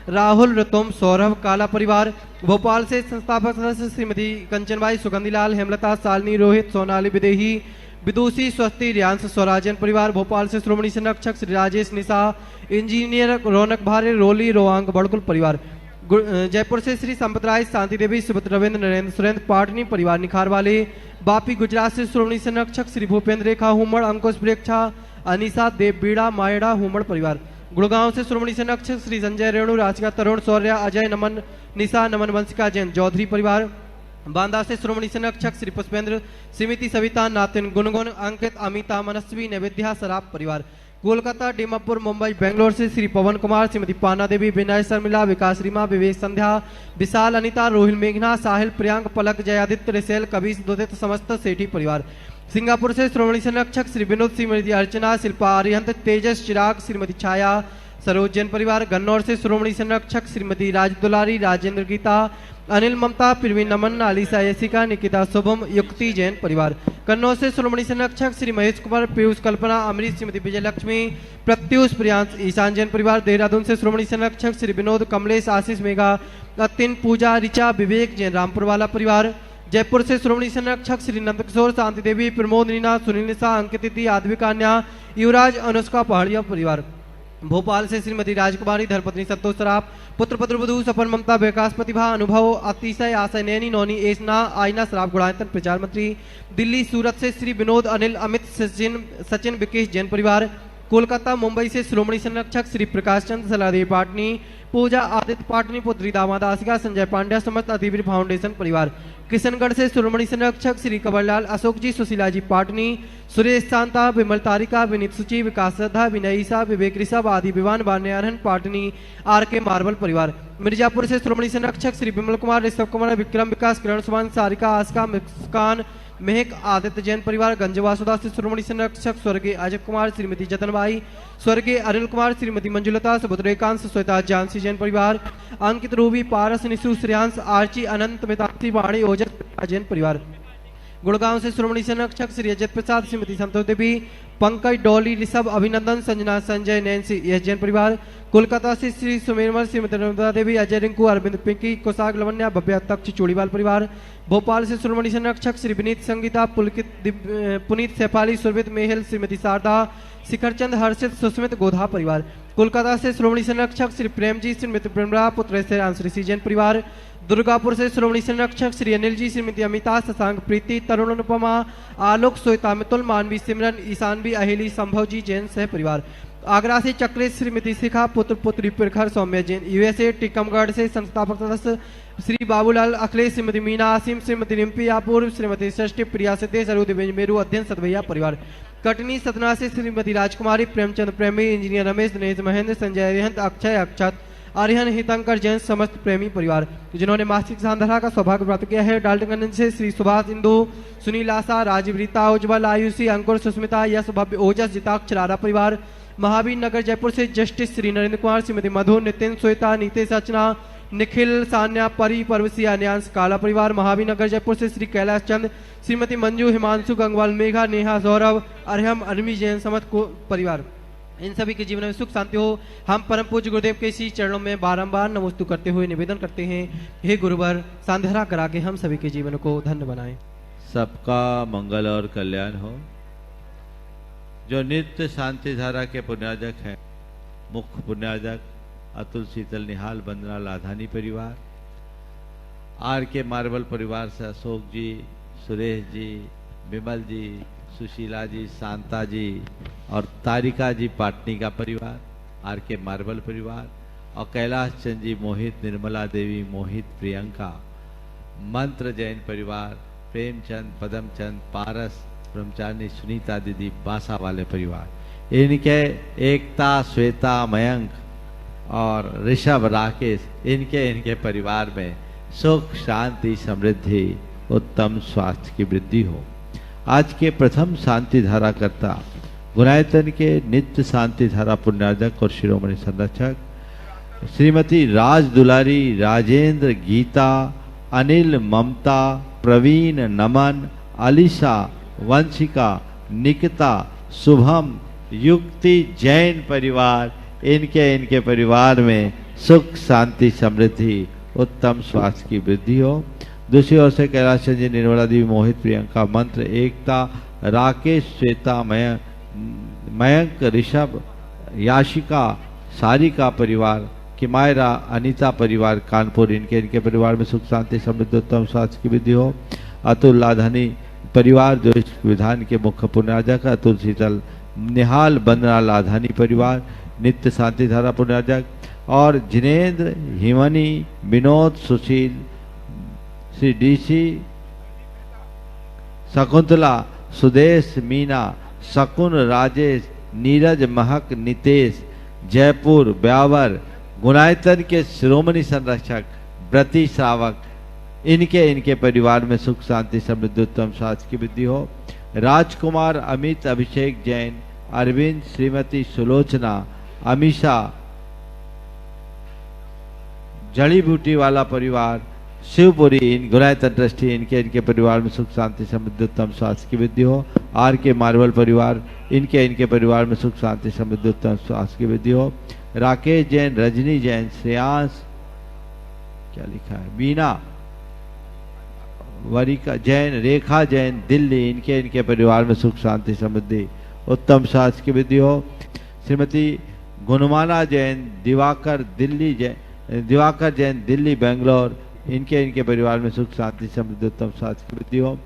राहुल, ऋतुम, सौरभ, काला परिवार। भोपाल से संस्थापक सदस्य श्रीमती कंचनबाई, सुगंधीलाल, हेमलता, शालिनी, रोहित, सोनाली, विदेही, विदुषी, स्वस्ति, रियांश, स्वराजन परिवार। भोपाल से श्रोमणी संरक्षक श्री राजेश, निशा, इंजीनियर रौनक भारे, रोली, रोवांग, बड़कुल परिवार। जयपुर से श्री संपत राय, शांति देवी, सुभद्र, रविंद्र, नरेंद्र, सुरेंद्र, पाटनी परिवार निखार वाले। बापी गुजरात से श्रोमणी संरक्षक श्री भूपेंद्र, रेखा, हुमड़, अंकुश, प्रेक्षा, अनिशा, देव, बीड़ा, मायड़ा, हुमड़ परिवार। गुड़गांव से श्रोमणी संरक्षक श्री संजय, रेणु, राजिका, तरुण, शौर्य, अजय, नमन, निशा, नमन, वंशिका, जैन, चौधरी परिवार। बांदा से श्रोमणी संरक्षक श्री पुष्पेंद्र, सिमिति, सविता, नातिन, गुनगुन, अंकित, अमिता, मनस्वी, नैवेद्या, सराफ परिवार। कोलकाता, डीमापुर, मुंबई, बेंगलोर से श्री पवन कुमार, श्रीमती पाना देवी, विनय, शर्मिला, विकास, रीमा, विवेक, संध्या, विशाल, अनिता, रोहिल, मेघना, साहिल, प्रियांक, पलक, जयादित्य, रिसेल, कबीर, दुदित, समस्त सेठी परिवार। सिंगापुर से श्रोमणी संरक्षक श्री विनोद, श्रीमती अर्चना, शिल्पा, अरिहंत, तेजस, चिराग, श्रीमती छाया, सरोज, जैन परिवार। गन्नौर से श्रोमणी संरक्षक श्रीमती राज दुलारी, राजेंद्र, गीता, अनिल, ममता, प्रवीण, नमन, आलिसा, यशिका, निकिता, शुभम, युक्ति, जैन परिवार। कन्नौज से श्रोमणी संरक्षक श्री महेश कुमार, पीयूष, कल्पना, अमरीश, श्रीमती विजय लक्ष्मी, प्रत्युष, प्रियांश, ईशान, जैन परिवार। देहरादून से श्रोमणी संरक्षक श्री विनोद, कमलेश, आशीष, मेघा, अतिन, पूजा, ऋचा, विवेक, जैन रामपुर वाला परिवार। जयपुर से श्रोमणी संरक्षक श्री नंदकिशोर, शांति देवी, प्रमोद, नीना, सुनील, निशा, अंकित, आदवी, कन्या, युवराज, अनुष्का, पहाड़िया परिवार। भोपाल से श्रीमती राजकुमारी, धर्मपत्नी, संतोष, सराफ, पुत्र, पुत्रवधू, सपन, ममता, विकास, प्रतिभा, अनुभव, अतिशय, आशय, नैनी, नौनी, एसना, आयना, सराफ, गुणायतन, प्रचार मंत्री। दिल्ली, सूरत से श्री विनोद, अनिल, अमित, सचिन, विकेश, जैन परिवार। कोलकाता, मुंबई से श्रोमणी संरक्षक श्री प्रकाश चंद्र, सलादेवी, पाटनी, पूजा, आदित्य, पाटनी, पुत्री, दामाद, आसिका, संजय पांड्या, समस्त अतिवीर फाउंडेशन परिवार। किशनगढ़ से श्रोमणी संरक्षक श्री कंवरलाल, अशोक जी, सुशीला जी, पाटनी, सुरेश, शांता, विमल, तारिका, विनीत, सुचि, विकास, श्रद्धा, विनय, ईसा, विवेक, ऋषभ, आदि, विवान, बान्यारहन, पाटनी, आर के मार्बल परिवार। मिर्जापुर से श्रोमणी संरक्षक श्री विमल कुमार, ऋषभ कुमार, विक्रम, विकास, किरण, सुमान, सारिका, आस्का, मुस्कान, महक, आदित्य, जैन परिवार। गंजवासुदा से श्रोमणी संरक्षक स्वर्गीय अजय कुमार, श्रीमती जतनबाई, स्वर्गीय अनिल कुमार, श्रीमती मंजुलता, सुभद्रेकांश, श्वेता, जानसी, जैन परिवार। अंकित, रूबी, पारस, निशु, श्रेयांश, आर्ची, अनंत, मिताक्षी, वाणी, ओजस, जैन परिवार। गुड़गांव से श्रोमणी संरक्षक श्री अजित प्रसाद, श्रीमती संतोष देवी, पंकज, डॉली, ऋषभ, अभिनंदन, संजना, संजय, नैन्सी, यह जैन परिवार। कोलकाता से श्री सुमेरमल, श्रीमती नर्मदा देवी, अजय, रिंकू, अरविंद, पिंकी, कोसाग, लवन्या, भव्या, तक्ष, चूड़ीवाल परिवार। भोपाल से श्रोमणी संरक्षक श्री विनीत, संगीता, पुलकित, पुनीत, सैफाली, सुरभित, मेहल, श्रीमती शारदा, शिखरचंद, हर्षित, सुस्मित, गोधा परिवार। कोलकाता से श्रोमणी संरक्षक श्री प्रेमजी, श्रीमती प्रेमरा, पुत्र, श्री जैन परिवार। दुर्गापुर से श्रोमणी संरक्षक श्री अनिल जी, श्रीमती अमिता, शशांक, प्रीति, तरुण, अनुपमा, आलोक, श्वेता, मितुल, मानवी, सिमरन, ईशानवी, अहेली, संभव जी, जैन सह परिवार। आगरा से चक्रेश, श्रीमती शिखा, पुत्र, पुत्री, प्रखर, सौम्य, जैन। यूएसए टीकमगढ़ से संस्थापक सदस्य श्री बाबूलाल, अखिलेश, श्रीमती मीना, आसिम, श्रीमती रिम्पी, यापूर, श्रीमती षष्ठी, प्रिया, सिद्धेश, अरुदिवेंज, मेरू, अध्ययन, सतभैया परिवार। कटनी, सतना से श्रीमती राजकुमारी, प्रेमचंद, प्रेमी, इंजीनियर रमेश, दिनेश, महेंद्र, संजय, रिहंत, अक्षय, अक्षत, आर्यन, हितंकर, जैन, समस्त प्रेमी परिवार। जिन्होंने मासिक सांधरा का सौभाग्य प्राप्त किया है। डाल्टनगंज से श्री सुभाष, इंदु, सुनील, आशा, राजीव, रीता, उज्जवल, आयुषी, अंकुर, सुस्मिता, यश, भव्य, ओजस, जिताक्ष, रारा परिवार। महावीर नगर जयपुर से जस्टिस श्री नरेंद्र कुमार, श्रीमती मधु, नितिन, श्वेता, नीतेश, अर्चना, निखिल, सान्या, परी, परवसी, अन्यांश, काला परिवार। महावीर नगर जयपुर से श्री कैलाश चंद, श्रीमती मंजू, हिमांशु, गंगवाल, मेघा, नेहा, सौरभ, अरहम, अनमी, जैन, समस्त को परिवार। इन सभी के जीवन में सुख शांति हो। हम परम पूज्य गुरुदेव के इसी चरणों में बारंबार नमोस्तु करते हुए निवेदन करते हैं, हे गुरुवर, सांधरा करा के हम सभी के जीवन को धन्य बनाएं। सबका मंगल और कल्याण हो। जो नित्य शांति धारा के पुण्याजक हैं, मुख्य पुण्याजक अतुल, शीतल, निहाल, वंदना, लाधानी परिवार। आर के मार्बल परिवार से अशोक जी, सुरेश जी, विमल जी, सुशीला जी, शांता जी और तारिका जी, पाटनी का परिवार। आर के मार्बल परिवार और कैलाश चंद जी, मोहित, निर्मला देवी, मोहित, प्रियंका, मंत्र, जैन परिवार। प्रेमचंद, पदमचंद, पारस, ब्रह्मचारिणी, सुनीता दीदी, बासा वाले परिवार। इनके एकता, श्वेता, मयंक और ऋषभ, राकेश, इनके परिवार में सुख, शांति, समृद्धि, उत्तम स्वास्थ्य की वृद्धि हो। आज के प्रथम शांति धारा करता गुणायतन के नित्य शांति धारा पुण्यार्जक और शिरोमणि संरक्षक श्रीमती राज दुलारी, राजेंद्र, गीता, अनिल, ममता, प्रवीण, नमन, अलीशा, वंशिका, निकिता, शुभम, युक्ति, जैन परिवार। इनके परिवार में सुख शांति समृद्धि उत्तम स्वास्थ्य की वृद्धि हो। दूसरी ओर से कैलाश जी, निर्मला देवी, मोहित, प्रियंका, मंत्र, एकता, राकेश, श्वेता, मयंक, ऋषभ, याशिका, सारिका परिवार, किमायरा, अनीता परिवार कानपुर, इनके परिवार में सुख शांति समृद्धि उत्तम स्वास्थ्य की वृद्धि हो। अतुल लाधानी परिवार, जो इस विधान के मुख्य पुण्याजक, अतुल शीतल, निहाल, बंदना लाधानी परिवार, नित्य शांति धारा पुण्याजक, और जिनेन्द्र, हिमनी, विनोद, सुशील, श्री डीसी, शकुंतला, सुदेश, मीना, शकुन, राजेश, नीरज, महक, नितेश, जयपुर, ब्यावर, गुणायतन के शिरोमणि संरक्षक, व्रती श्रावक, इनके परिवार में सुख शांति समृद्धि उत्तम स्वास्थ्य की वृद्धि हो। राजकुमार, अमित, अभिषेक जैन, अरविंद, श्रीमती सुलोचना, अमीषा, जड़ी बूटी वाला परिवार, शिवपुरी, इन गुणायतन ट्रस्टी, इनके परिवार में सुख शांति समृद्धि उत्तम स्वास्थ्य की वृद्धि हो। आर के मार्बल परिवार, इनके परिवार में सुख शांति समृद्धि उत्तम स्वास्थ्य की वृद्धि हो। राकेश जैन, रजनी जैन, श्रेयांश, क्या लिखा है, बीना, वरिका जैन, रेखा जैन, दिल्ली, इनके परिवार में सुख शांति समृद्धि उत्तम स्वास्थ्य की वृद्धि हो। श्रीमती गुणमाला जैन, दिवाकर जैन, दिल्ली, बेंगलोर, इनके परिवार में सुख शांति समृद्धि उत्तम स्वास्थ्य की वृद्धि हो।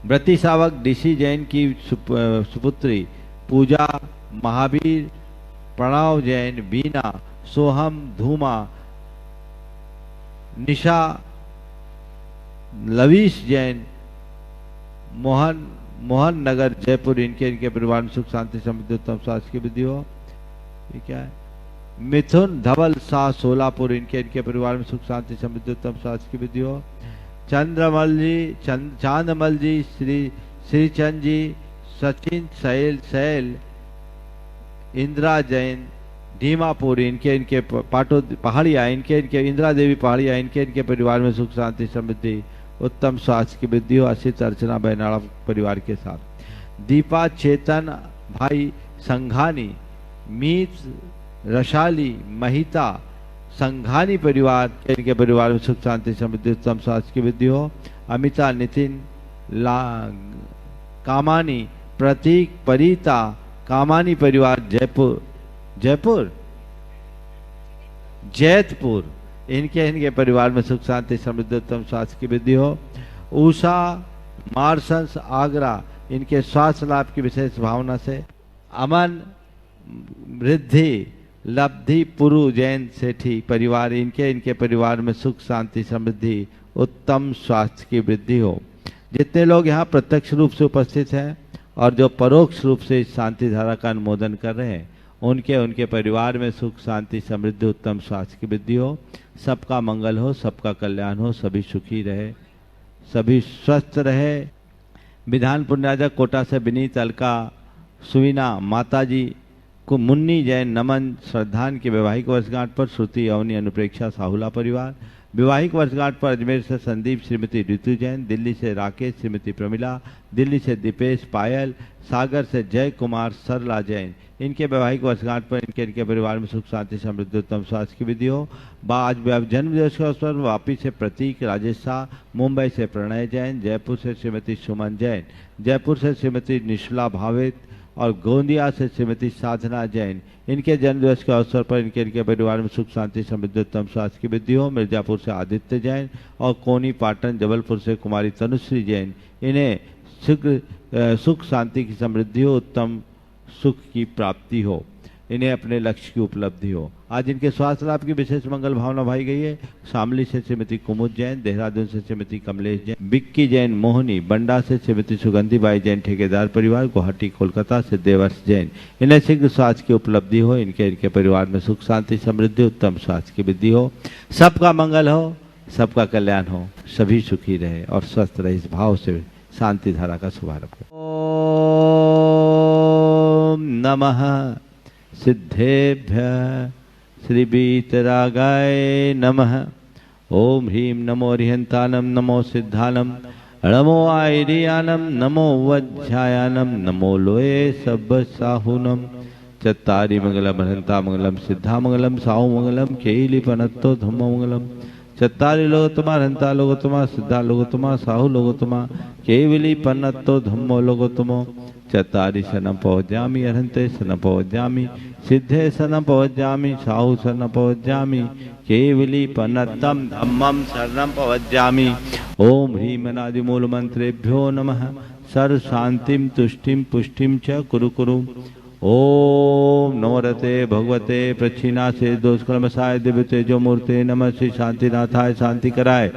व्रती शावक डीसी जैन की सुपुत्री पूजा, महावीर, प्रणव जैन, बीना, सोहम, धूमा, निशा, लवीश जैन, मोहन नगर, जयपुर, इनके परिवार में सुख शांति समृद्धि उत्तम स्वास्थ्य की वृद्धि हो। ये क्या है, मिथुन, धवल, शाह, सोलापुर, इनके परिवार में सुख शांति समृद्धि उत्तम स्वास्थ्य की वृद्धि हो। चांदमल जी, श्रीचंद जी, सचिन, सैल, इंदिरा जैन, धीमापुर, इनके पहाड़िया, इनके इंदिरा देवी पहाड़िया, इनके परिवार में सुख शांति समृद्धि उत्तम स्वास्थ्य की वृद्धि हो। असित, अर्चना बैनाड़ा परिवार के साथ। दीपा, चेतन भाई संघानी, मीत, रशाली, महिता, संघानी परिवार, इनके परिवार में सुख शांति समृद्धि उत्तम स्वास्थ्य की वृद्धि हो। अमिता, नितिन, कामानी, प्रतीक, परिता, कामानी परिवार, जैतपुर, इनके परिवार में सुख शांति समृद्धि उत्तम स्वास्थ्य की वृद्धि हो। उषा, मार्शंस, आगरा, इनके स्वास्थ्य लाभ की विशेष भावना से। अमन, वृद्धि, लब्धि, पुरु जैन सेठी परिवार, इनके परिवार में सुख शांति समृद्धि उत्तम स्वास्थ्य की वृद्धि हो। जितने लोग यहाँ प्रत्यक्ष रूप से उपस्थित हैं और जो परोक्ष रूप से इस शांति धारा का अनुमोदन कर रहे हैं, उनके परिवार में सुख शांति समृद्धि उत्तम स्वास्थ्य की वृद्धि हो। सबका मंगल हो, सबका कल्याण हो, सभी सुखी रहे, सभी स्वस्थ रहे। विधान पुण्याजक कोटा से विनीत, अलका, सुवीना, माताजी को, मुन्नी जैन, नमन, श्रद्धान के वैवाहिक वर्षगांठ पर श्रुति, अवनी, अनुप्रेक्षा, साहुला परिवार। विवाहिक वर्षगांठ पर अजमेर से संदीप, श्रीमती ऋतु जैन, दिल्ली से राकेश, श्रीमती प्रमिला, दिल्ली से दीपेश, पायल, सागर से जय कुमार, सरला जैन, इनके वैवाहिक वर्षगांठ पर इनके परिवार में सुख शांति समृद्धि उत्तम स्वास्थ्य की वृद्धि हो। आज जन्मदिवस के अवसर पर वापी से प्रतीक, राजेश शाह, मुंबई से प्रणय जैन, जयपुर से श्रीमती सुमन जैन, जयपुर से श्रीमती निशला भावित और गोंदिया से श्रीमती साधना जैन, इनके जन्मदिवस के अवसर पर इनके परिवार में सुख शांति समृद्धि उत्तम स्वास्थ्य की वृद्धि हो। मिर्जापुर से आदित्य जैन और कोनी, पाटन, जबलपुर से कुमारी तनुश्री जैन, इन्हें सुख शांति की समृद्धि हो, उत्तम सुख की प्राप्ति हो, इन्हें अपने लक्ष्य की उपलब्धि हो। आज इनके स्वास्थ्य लाभ की विशेष मंगल भावना भाई गई है। शामली से श्रीमती कुमुद जैन, देहरादून से श्रीमती कमलेश जैन, बिक्की जैन, मोहनी, बंडा से श्रीमती सुगंधी बाई जैन, ठेकेदार परिवार, गुवाहाटी, कोलकाता से देवर्ष जैन, इन्हें शीघ्र स्वास्थ्य की उपलब्धि हो। इनके परिवार में सुख शांति समृद्धि उत्तम स्वास्थ्य की वृद्धि हो। सबका मंगल हो, सबका कल्याण हो, सभी सुखी रहे और स्वस्थ रहे, इस भाव से शांति धारा का शुभारंभ करें। ओम नमः सिद्धेभ्य श्री वीतरागाय नमः। ओम ह्रीं नमो रिहंतानम, नमो सिद्धानम, नमो आयरियानम, नमो वज्झायानम, नमो लोये सब साहुनम, चत्तारि मंगलम हरंता मंगलम सिद्धा मंगलम साहु मंगलम केली पनत्तो धम्म मंगलम चत्तारि लोगोत्तमा हरंता लोगोत्तमा सिद्धा लोगोत्तमा साहु लोगोत्तमा केवली पन्नत्तो धम्मो लोगोत्तमो चत्तारि शरणं पवज्जामि अरहन्ते शरणं पवज्जामि सिद्धे शरणं पवज्जामि साहु शरणं पवज्जामि केवली पन्नत्तं धम्मं शरणं पवज्जामि ओम ह्रीं अनादिमूल मंत्रेभ्यो नमः सर्व शांतिम तुष्टिम पुष्टिम च कुरु कुरु ओम नवरते भगवते प्रच्छिना से दोषकर्मसाय दिव्य तेजो मूर्ते नमः श्री शांतिनाथाय शांति कराय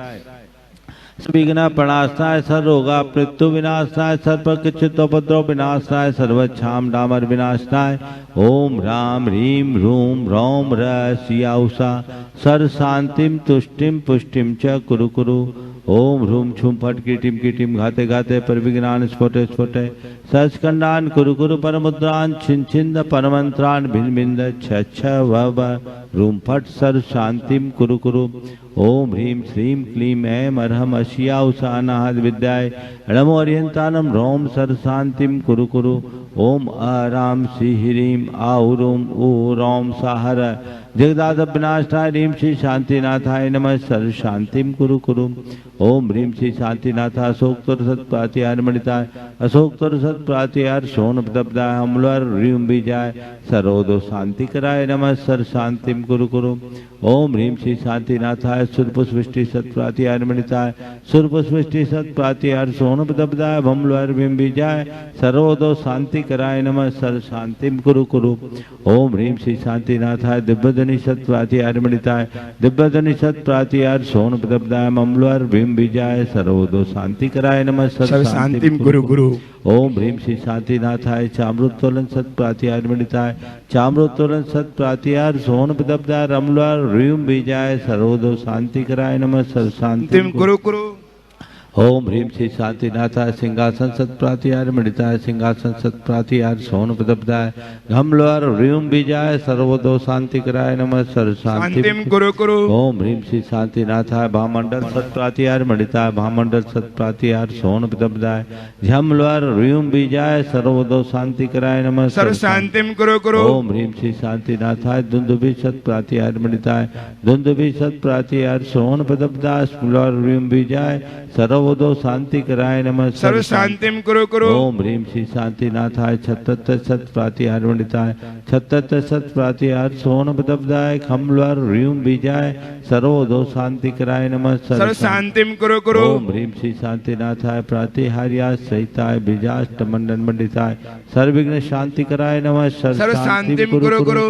विघ्न प्रणाशाय सर्वरोगा मृत्यु विनाशाय सर्वकिच्छितोपद्रव विनाशाय सर्वच्छाम डामर विनाशाय ओम राम ह्रीं रूम रौम र सिया उषा सर्व शांतिम तुष्टिम पुष्टिम च कुरु कुरु ओम ह्रूम छुम फट कीटिम घाते घाते पर विज्ञान स्फोटे स्फोटे सचखंडान कुरु कुरु परमुद्रान छिन छिंद परमंत्रान भिन्न भिन्न छ व रूम फट सर्व शांतिम कुरु कुरु ओम ह्रीं श्रीं क्लीं ऐं अरहम अशिया उषानाहद विद्याय णमो अर्यंतानम रोम सर्व शांतिम कुरु कुरु ओम आराम श्री ह्रीं आहुरूम ऊ रोम साहर जगदाद विनाशाय ह्रीं श्री शांतिनाथाय नमः सर्व शांतिम कुरु कुरु ओम ह्रीं श्री शांतिनाथा अशोक सत प्रातिहार मणिताय अशोक सत प्रातिहार सोन प्रदब्दाय अम्लर ह्रीं बीजाय सरोदो शांति कराय नमः सर्व शांतिम कुरु कुरु ओम ह्रीं श्री शांतिनाथाय सुरपुष्टि सत प्रातिहार मणिताय सुरपुष्टि सत प्रातिहार सोन प्रदब्दाय भमलर ह्रीं बीजाय सरोदो शांति कराय नमः सर्व शांतिम कुरु कुरु ओम ह्रीं श्री शांतिनाथाय दिव्यधनि सत प्रातिहार मणिताय दिव्यधनि सत प्रातिहार सोन प्रदब्दाय ममलर भीम बीजाय सर्वोदो शांति कराय नमः सर्व शांतिम गुरु गुरु ओम ह्रीं श्री शांतिनाथाय चामृतोलन सत प्रातिहार मणिताय चामृतोलन सत प्रातिहार सोन प्रदब्दाय रमलर ह्रीं बीजाय सर्वोदो शांति कराय नमः सर्व शांतिम गुरु गुरु ओम ह्रीं श्री शांतिनाथाय सिंहासन सत प्रातिहार मणिताय सिंहासन सत प्रातिहार सोन प्रदब्दाय घमलर ह्रीं बीजाय सर्वोदो शांति कराय नमः सर्व शांतिम गुरु गुरु ओम ह्रीं श्री शांतिनाथाय भामंडल सत प्रातिहार मणिताय भामंडल सत प्रातिहार सोन प्रदब्दाय झमलर ह्रीं बीजाय सर्वोदो शांति कराय नमः सर्व शांतिम गुरु गुरु ओम ह्रीं श्री शांतिनाथाय दुंदुभि सत प्रातिहार मणिताय दुंदुभि सत प्रातिहार सोन प्रदब्दाय स्मलर ह्रीं बीजाय सर्वोदो शांति कराय नमः सर्व शांतिम कुरु कुरु ओम ह्रीं श्री शांतिनाथाय छत्तर सत प्रातिहार मणिताय छत्तर सत प्रातिहार सोन प्रदब्दाय खमलर ह्रीं बीजाय सर्वोदो शांति कराय नमः सर्व शांतिम कुरु कुरु ओम ह्रीं श्री शांतिनाथाय प्रातिहार्या सहिताय बीजाष्ट मंडन मंडिताय सर्वविघ्न शांति कराय नमः सर्व शांतिम कुरु कुरु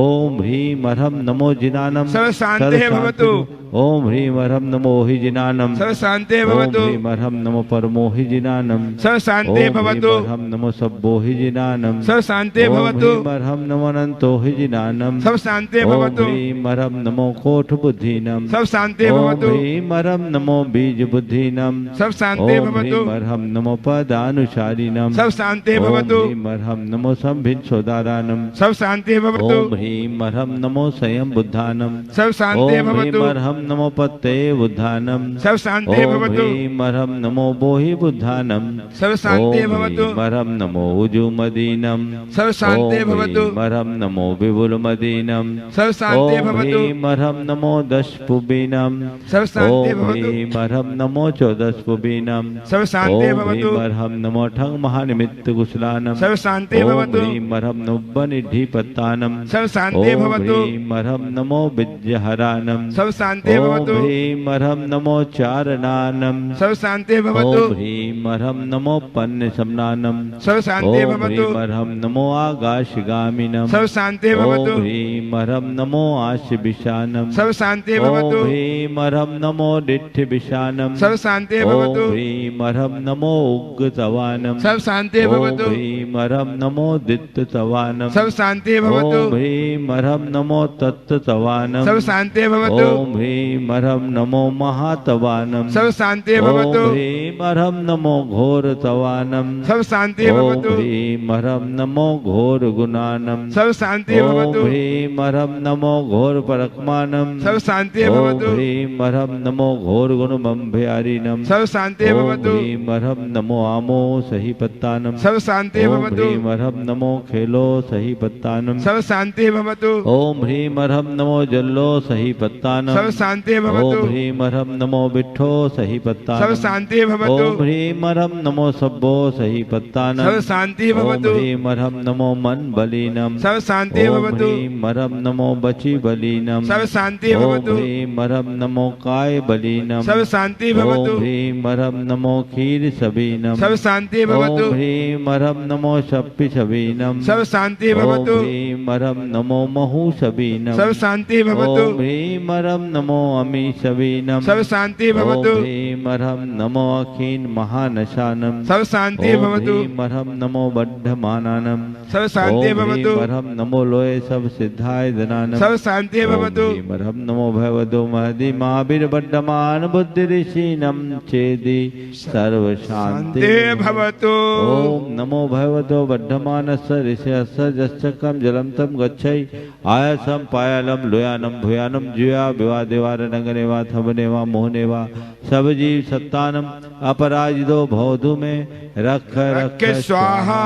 ओम ह्रीं अरहम नमो जिनानम सर्व शांति भवतु ओम ह्रीं अरहम नमो हि जिनानम सर्व शांति भवतु ओम ह्रीं अरहम नमो परमो हि जिनानम सर्व शांति भवतु ओम ह्रीं अरहम नमो सब्बो हि जिनानम सर्व शांति भवतु ओम ह्रीं अरहम नमो अनंतो हि जिनानम सर्व शांति भवतु ओम ह्रीं अरहम नमो कोठ बुद्धिनम सर्व शांति भवतु ओम ह्रीं अरहम नमो बीज बुद्धिनम सर्व शांति भवतु ओम ह्रीं अरहम नमो पदानुसारिणम सर्व शांति भवतु ओम ह्रीं अरहम नमो संभिन सोदारानम सर्व शांति भवतु ओम ह्रीं अरहम नमो स्वयं बुद्धानम सर्व शांति भवतु ओम ह्रीं अरहम नमो पत्ते बुद्धानम सर्व शांति भवतु ओम ह्रीं अरहम नमो बोहि बुद्धानम सर्व शांति भवतु ओम ह्रीं अरहम नमो उजुमदीनम सर्व शांति भवतु ओम ह्रीं अरहम नमो विपुलमदीनम सर्व शांति भवतु ओम ह्रीं अरहम नमो दशपुबीनम सर्व शांति भवतु ओम ह्रीं अरहम नमो चौदशपुबीनम सर्व शांति भवतु ओम ह्रीं अरहम नमो ठंग महानिमित्त कुशलानम सर्व शांति भवतु ओम ह्रीं अरहम नुब्बनिधि पत्तानम सर्व शांति भवतु ओम ह्रीं अरहम नमो विद्यहरानम सर्व शांति भवतु ओम ह्रीं अरहम नमो चारणानम सर्व शांति भवतु ओम ह्रीं अरहम नमो पन्न समनानम सर्व शांति भवतु ओम ह्रीं अरहम नमो आकाशगामिनम सर्व शांति भवतु ओम ह्रीं अरहम नमो आशविशानम सर्व शांति भवतु ओम ह्रीं अरहम नमो दिठ्ठ विशानम सर्व शांति भवतु ओम ह्रीं अरहम नमो उग्गतवानम सर्व शांति भवतु ओम ह्रीं अरहम नमो दित्तवानम सर्व शांति भवतु ओम ह्रीं ह्रीं मरहम नमो तत्तवानम। सब शांति भवतु। ओम ह्रीं मरहम नमो महातवानम। सब शांति भवतु। ओम ह्रीं मरहम नमो घोर तवानम। सब शांति ओम भवतु। ह्रीं मरहम नमो घोर गुणानम। सब शांति ओम भवतु। ह्रीं मरहम नमो घोर परकमानम। सब शांति ओम भवतु। ह्रीं मरहम नमो घोर गुणमभ्यारिणम। सब शांति ओम भवतु। ह्रीं मरहम नमो आमो सही पत्तानम। सब शांति ओम भवतु। ह्रीं मरहम नमो खेलो सही पत्तानम। सब शांति भवतु। ओम ह्रीं मरहम नमो जल्लो सही पत्तानम। सब शांति भवतु। ओम ह्रीं मरहम नमो बिट्ठो सही पत्तानम। सब शांति भवतु। ओम ह्रीं मरहम नमो सब्बो सही पत्तानम। सब शांति भवतु। ओम ह्रीं मरहम नमो मन बलीनम। सब शांति ओम भवतु। ह्रीं मरहम नमो बची बलीनम। सब शांति ओम भवतु। ह्रीं मरहम नमो काय बलीनम। सब शांति भवतु। ओम ह्रीं मरहम नमो खीर सबीनम। सब शांति भवतु। ओम ह्रीं मरहम नमो शप्पि सबीनम। सब शांति भवतु। ओम ह्रीं मरहम नमो महू सबीनम। सब शांति भवतु। ओम ह्रीं मरहम नमो अमी सबीनम। सब शांति भवतु। ओम ह्रीं मरहम नमो अखीन महानशानम। सब शांति ओम भवतु। ह्रीं मरहम नमो बद्धमानानम। सब शांति ओम ह्रीं भवतु। मरहम नमो लोय सब सिद्धाय धनानम। सब शांति भवतु। ओम ह्रीं मरहम नमो भगवतो महदि महावीर बद्धमान बुद्धि ऋषिनम चेदि सर्व शांति शांति भवतु। ओम नमो भगवतो बद्धमानस्य ऋषयस्य जश्चक्रम जलम तम गच्छै आयसम पायालम लोयानम भूयानम जुया विवा देवार नगनेवा थमनेवा मोहनेवा सब जीव सत्तानम अपराजितो भवधु में रख रख स्वाहा।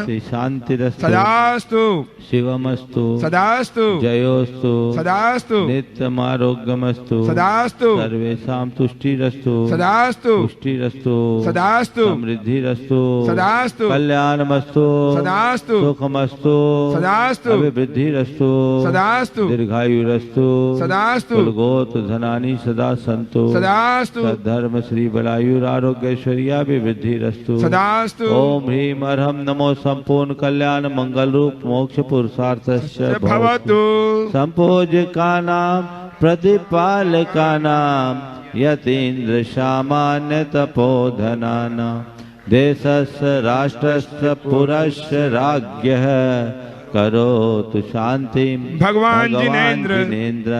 श्री शांति सदास्तु। शिवमस्तु सदास्तु। जयोस्तु सदास्तु। नित्यमारोग्यमस्तु सदास्तु। सर्वेषां तुष्टिरस्तु सदास्तु। पुष्टिरस्तु सदास्तु। समृद्धिरस्तु सदास्तु। कल्याणमस्तु सदास्तु। सुखमस्तु सदास्तु। अभिवृद्धिरस्तु सदास्तु। दीर्घायुरस्तु सदास्तु। कुलगोत धनानि सदा सन्तु सदास्तु। सद्धर्म श्री बलायुरारोग्यैश्वर्याभिवृद्धिरस्तु सदास्तु। ओम ह्रीं मरहम नमो संपूर्ण कल्याण मंगल रूप मोक्ष पुरुषार्थस्य भवतु। संपूज्यकानां प्रतिपालकानां यतीन्द्र सामान्य तपोधनानां देशस्य राष्ट्रस्य पुरस्य राज्ञः करोतु शांतिं भगवान जिनेन्द्र।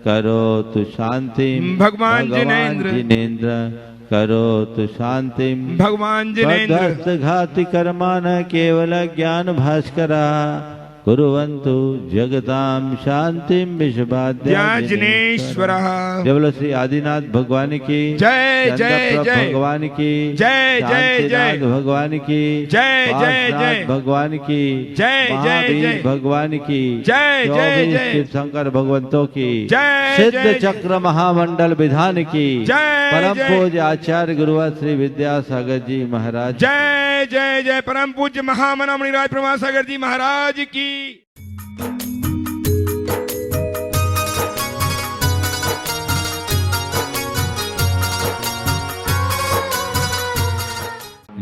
करोतु शांतिं भगवान जिनेन्द्र। करोतु शांतिं भगवान जिनेन्द्र। घाति कर्मा न केवल ज्ञान भास्करा कुर्वन्तु जगतां शांतिं विश्वाद्याजिनेश्वरः। जय बोलो श्री आदिनाथ भगवान की जय जय जय। भगवान की जय जय जय। भगवान की जय जय जय। भगवान की जय जय जय। भगवान की जय जय जय। शंकर भगवंतों की जय सिद्ध चक्र महामंडल विधान की जय परम जय। पूज्य आचार्य गुरुवर श्री विद्यासागर जी महाराज जय जय जय। परम पूज्य महामना मुनिराज प्रमासागर जी महाराज की।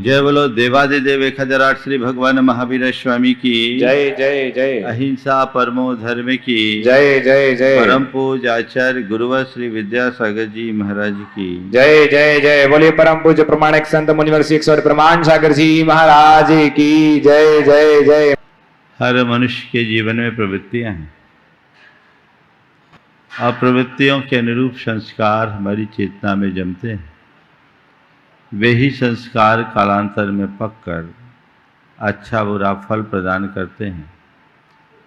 जय बोलो देवादिदेव 1008 श्री भगवान महावीर स्वामी की जय जय जय। अहिंसा परमो धर्म की जय जय जय। परम पूज्य आचार्य गुरुवर श्री विद्यासागर जी महाराज की जय जय जय। बोलिए परम पूज्य प्रमाणिक संत मुनिवर शिक्षक प्रमाण सागर जी महाराज की जय जय जय। हर मनुष्य के जीवन में प्रवृत्तियां हैं और प्रवृत्तियों के अनुरूप संस्कार हमारी चेतना में जमते हैं। वे ही संस्कार कालांतर में पककर अच्छा बुरा फल प्रदान करते हैं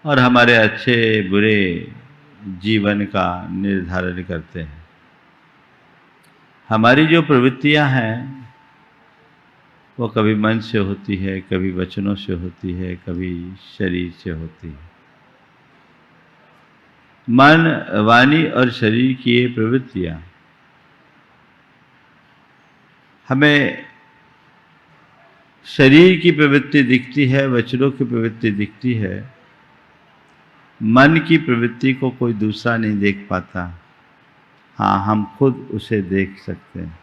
और हमारे अच्छे बुरे जीवन का निर्धारण करते हैं। हमारी जो प्रवृत्तियां हैं वो कभी मन से होती है, कभी वचनों से होती है, कभी शरीर से होती है। मन, वाणी और शरीर की ये प्रवृत्तियां हमें शरीर की प्रवृत्ति दिखती है, वचनों की प्रवृत्ति दिखती है, मन की प्रवृत्ति को कोई दूसरा नहीं देख पाता। हाँ, हम खुद उसे देख सकते हैं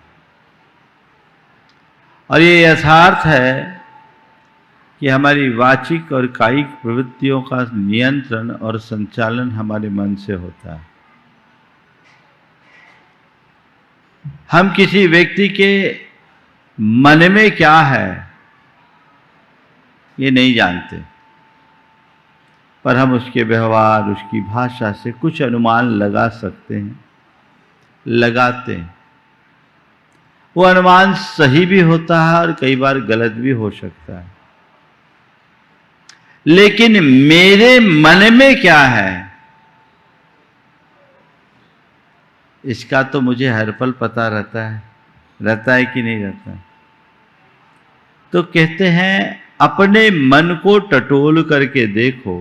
और ये यथार्थ है कि हमारी वाचिक और कायिक प्रवृत्तियों का नियंत्रण और संचालन हमारे मन से होता है। हम किसी व्यक्ति के मन में क्या है ये नहीं जानते। पर हम उसके व्यवहार, उसकी भाषा से कुछ अनुमान लगा सकते हैं, लगाते हैं। वो अनुमान सही भी होता है और कई बार गलत भी हो सकता है, लेकिन मेरे मन में क्या है इसका तो मुझे हर पल पता रहता है कि नहीं रहता। तो कहते हैं अपने मन को टटोल करके देखो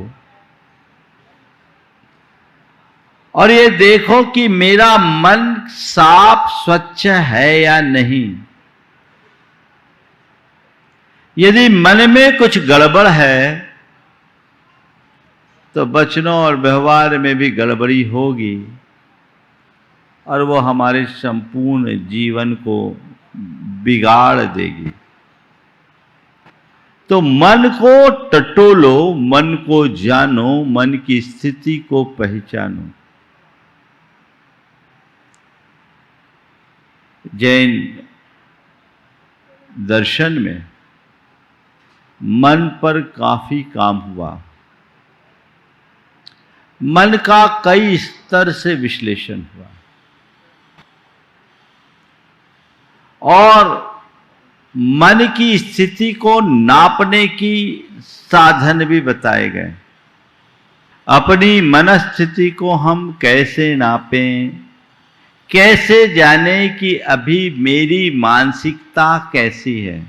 और ये देखो कि मेरा मन साफ स्वच्छ है या नहीं। यदि मन में कुछ गड़बड़ है तो वचनों और व्यवहार में भी गड़बड़ी होगी और वो हमारे संपूर्ण जीवन को बिगाड़ देगी। तो मन को टटोलो, मन को जानो, मन की स्थिति को पहचानो। जैन दर्शन में मन पर काफी काम हुआ। मन का कई स्तर से विश्लेषण हुआ और मन की स्थिति को नापने की साधन भी बताए गए। अपनी मनस्थिति को हम कैसे नापें, कैसे जाने कि अभी मेरी मानसिकता कैसी है।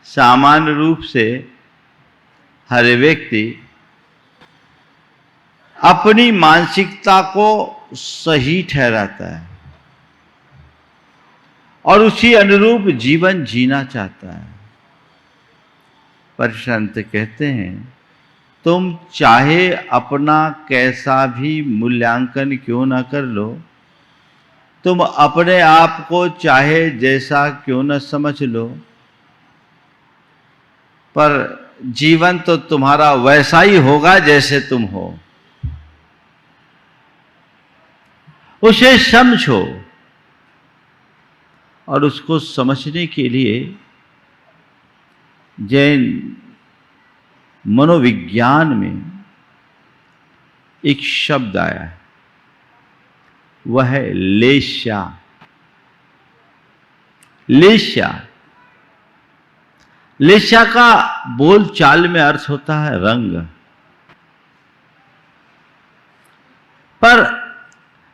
सामान्य रूप से हर व्यक्ति अपनी मानसिकता को सही ठहराता है और उसी अनुरूप जीवन जीना चाहता है। पर संत कहते हैं तुम चाहे अपना कैसा भी मूल्यांकन क्यों ना कर लो, तुम अपने आप को चाहे जैसा क्यों न समझ लो, पर जीवन तो तुम्हारा वैसा ही होगा जैसे तुम हो। उसे समझो और उसको समझने के लिए जैन मनोविज्ञान में एक शब्द आया है, वह है लेश्या। लेश्या, लेश्या का बोल चाल में अर्थ होता है रंग, पर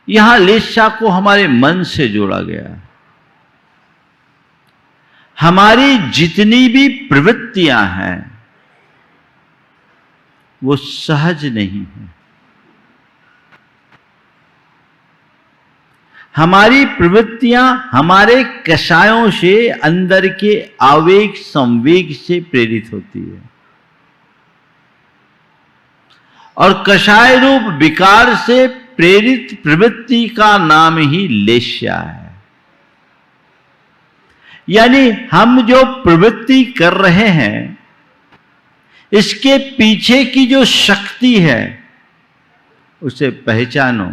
यहां लेश्या को हमारे मन से जोड़ा गया है। हमारी जितनी भी प्रवृत्तियां हैं वो सहज नहीं है। हमारी प्रवृत्तियां हमारे कषायों से, अंदर के आवेग संवेग से प्रेरित होती है और कषाय रूप विकार से प्रेरित प्रवृत्ति का नाम ही लेश्या है। यानी हम जो प्रवृत्ति कर रहे हैं इसके पीछे की जो शक्ति है उसे पहचानो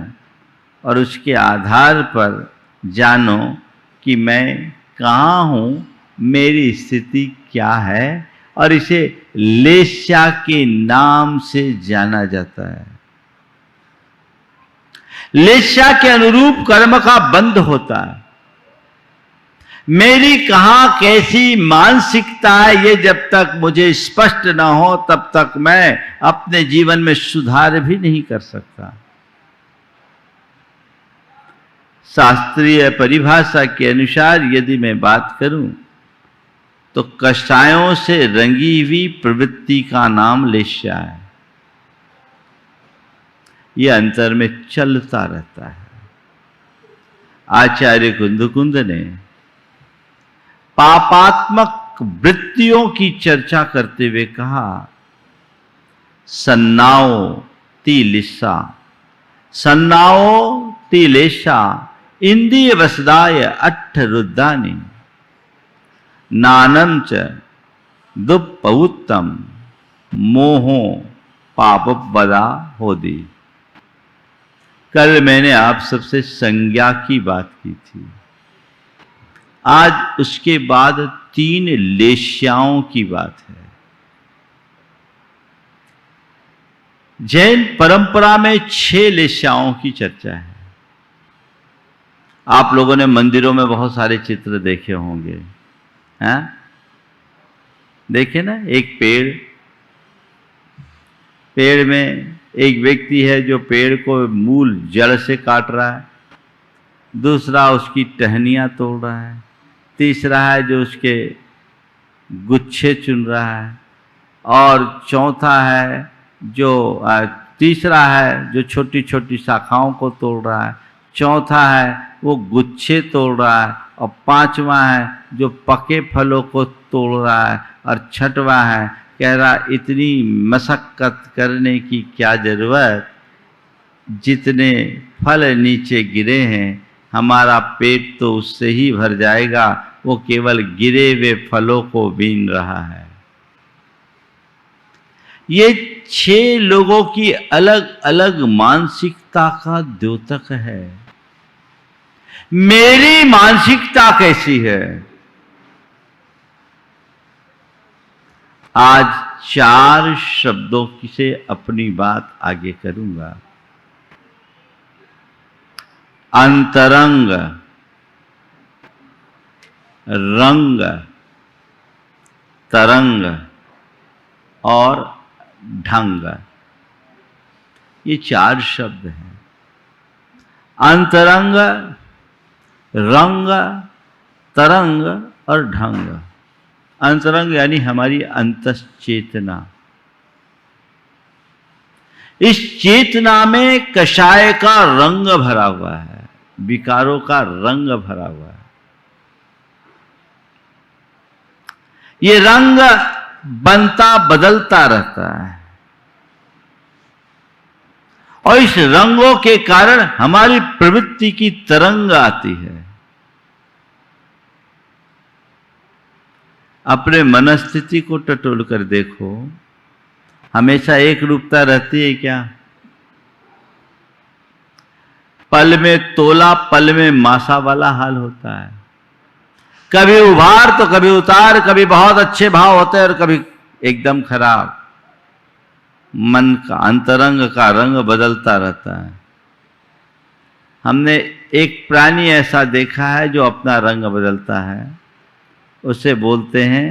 और उसके आधार पर जानो कि मैं कहाँ हूं, मेरी स्थिति क्या है, और इसे लेश्या के नाम से जाना जाता है। लेश्या के अनुरूप कर्म का बंध होता है। मेरी कहां कैसी मानसिकता है ये जब तक मुझे स्पष्ट ना हो तब तक मैं अपने जीवन में सुधार भी नहीं कर सकता। शास्त्रीय परिभाषा के अनुसार यदि मैं बात करूं तो कषायों से रंगी हुई प्रवृत्ति का नाम लेश्या है। यह अंतर में चलता रहता है। आचार्य कुंदकुंद ने पापात्मक वृत्तियों की चर्चा करते हुए कहा, सन्नाओ तिलिस्सा, सन्नाओ तिलेशा, इंद्रिय वसदाय अट्ठ रुद्धानि, नानम च दुप्पउत्तम मोहो पापवदा होदी। कल मैंने आप सबसे संज्ञा की बात की थी। आज उसके बाद 3 लेश्याओं की बात है। जैन परंपरा में 6 लेस्याओं की चर्चा है। आप लोगों ने मंदिरों में बहुत सारे चित्र देखे होंगे, हैं? देखे ना, एक पेड़ में एक व्यक्ति है जो पेड़ को मूल जड़ से काट रहा है, दूसरा उसकी टहनियाँ तोड़ रहा है, तीसरा है जो उसके गुच्छे चुन रहा है, और चौथा है तीसरा है जो छोटी छोटी शाखाओं को तोड़ रहा है, चौथा है वो गुच्छे तोड़ रहा है, और पांचवा है जो पके फलों को तोड़ रहा है, और छठवां है कह रहा इतनी मशक्कत करने की क्या जरूरत, जितने फल नीचे गिरे हैं हमारा पेट तो उससे ही भर जाएगा, वो केवल गिरे हुए फलों को बीन रहा है। ये 6 लोगों की अलग अलग मानसिकता का द्योतक है। मेरी मानसिकता कैसी है? आज 4 शब्दों से अपनी बात आगे करूंगा। अंतरंग, रंग, तरंग और ढंग, ये 4 शब्द हैं। अंतरंग, रंग, तरंग और ढंग। अंतरंग यानी हमारी अंतश्चेतना। इस चेतना में कषाय का रंग भरा हुआ है, विकारों का रंग भरा हुआ है। ये रंग बनता बदलता रहता है, और इस रंगों के कारण हमारी प्रवृत्ति की तरंग आती है। अपने मनस्थिति को टटोल कर देखो, हमेशा एक रूपता रहती है क्या? पल में तोला पल में मासा वाला हाल होता है। कभी उभार तो कभी उतार, कभी बहुत अच्छे भाव होते हैं और कभी एकदम खराब। मन का अंतरंग का रंग बदलता रहता है। हमने एक प्राणी ऐसा देखा है जो अपना रंग बदलता है, उसे बोलते हैं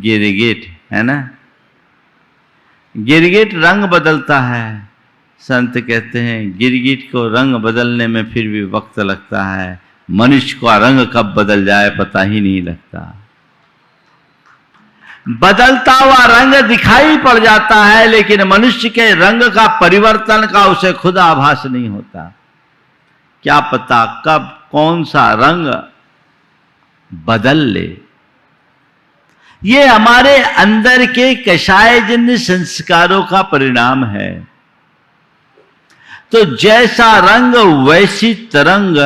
गिरगिट, है ना। गिरगिट रंग बदलता है। संत कहते हैं गिरगिट को रंग बदलने में फिर भी वक्त लगता है, मनुष्य का रंग कब बदल जाए पता ही नहीं लगता। बदलता हुआ रंग दिखाई पड़ जाता है, लेकिन मनुष्य के रंग का परिवर्तन का उसे खुद आभास नहीं होता। क्या पता कब कौन सा रंग बदल ले। ये हमारे अंदर के कषायजन्य संस्कारों का परिणाम है। तो जैसा रंग वैसी तरंग,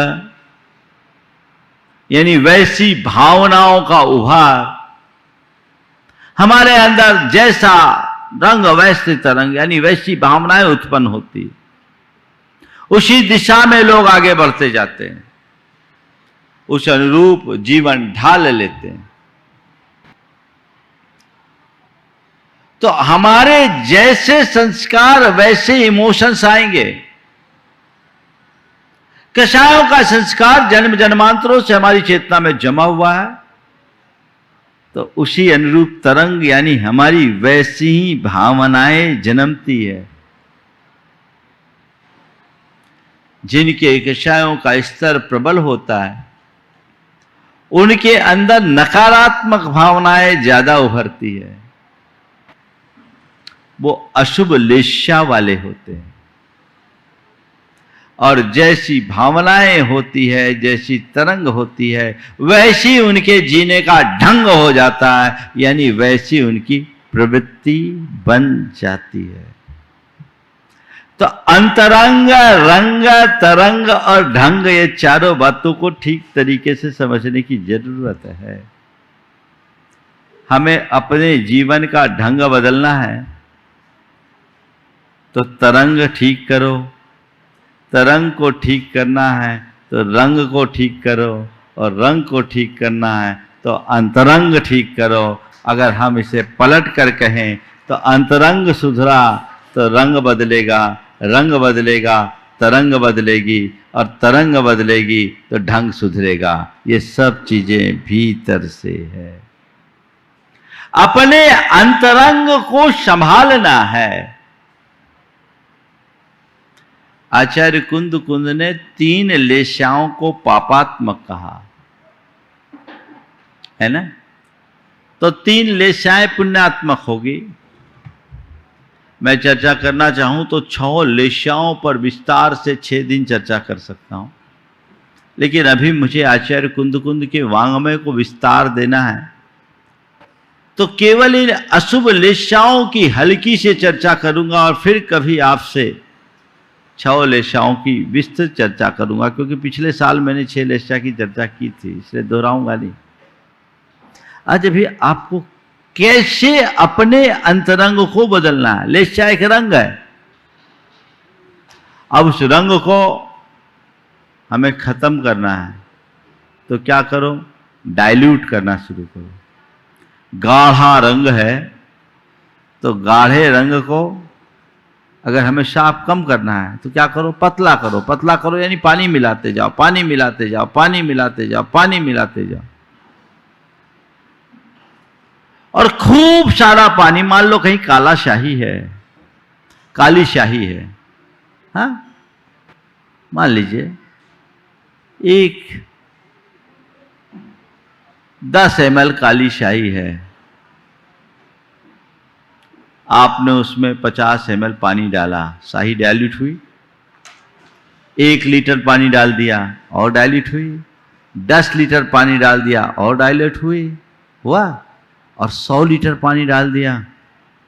यानी वैसी भावनाओं का उभार। हमारे अंदर जैसा रंग वैसी तरंग, यानी वैसी भावनाएं उत्पन्न होती, उसी दिशा में लोग आगे बढ़ते जाते हैं, उस अनुरूप जीवन ढाल लेते हैं। तो हमारे जैसे संस्कार वैसे इमोशंस आएंगे। कषायों का संस्कार जन्म जन्मांतरों से हमारी चेतना में जमा हुआ है, तो उसी अनुरूप तरंग यानी हमारी वैसी ही भावनाएं जन्मती है। जिनके कषायों का स्तर प्रबल होता है, उनके अंदर नकारात्मक भावनाएं ज्यादा उभरती है। वो अशुभ लेस्या वाले होते हैं। और जैसी भावनाएं होती है, जैसी तरंग होती है, वैसी उनके जीने का ढंग हो जाता है, यानी वैसी उनकी प्रवृत्ति बन जाती है। तो अंतरंग, रंग, तरंग और ढंग, ये चारों बातों को ठीक तरीके से समझने की जरूरत है। हमें अपने जीवन का ढंग बदलना है, तो तरंग ठीक करो। तरंग को ठीक करना है तो रंग को ठीक करो, और रंग को ठीक करना है तो अंतरंग ठीक करो। अगर हम इसे पलट कर कहें तो अंतरंग सुधरा तो रंग बदलेगा, रंग बदलेगा, तरंग बदलेगी, और तरंग बदलेगी तो ढंग सुधरेगा। ये सब चीजें भीतर से है। अपने अंतरंग को संभालना है। आचार्य कुंद कुंद ने 3 लेशाओं को पापात्मक कहा है ना, तो 3 लेशाएं पुण्यात्मक होगी। मैं चर्चा करना चाहूं तो 6 लेशाओं पर विस्तार से 6 दिन चर्चा कर सकता हूं, लेकिन अभी मुझे आचार्य कुंद कुंद के वांग्मय को विस्तार देना है, तो केवल इन अशुभ लेशाओं की हल्की से चर्चा करूंगा और फिर कभी आपसे 6 लेशाओं की विस्तृत चर्चा करूंगा, क्योंकि पिछले साल मैंने 6 लेशा की चर्चा की थी, इसलिए दोहराऊंगा नहीं। आज अभी आपको कैसे अपने अंतरंग को बदलना है। लेशा एक रंग है, अब उस रंग को हमें खत्म करना है, तो क्या करो, डाइल्यूट करना शुरू करो। गाढ़ा रंग है तो गाढ़े रंग को अगर हमें साफ कम करना है तो क्या करो, पतला करो। पतला करो यानी पानी मिलाते जाओ, पानी मिलाते जाओ, पानी मिलाते जाओ, पानी मिलाते जाओ, और खूब सारा पानी। मान लो कहीं काला शाही है, काली शाही है, हाँ, मान लीजिए एक 10 ml काली शाही है, आपने उसमें 50 ml पानी डाला, शाही डाइल्यूट हुई। 1 लीटर पानी डाल दिया और डाइल्यूट हुई, 10 लीटर पानी डाल दिया और डाइल्यूट हुआ, और 100 लीटर पानी डाल दिया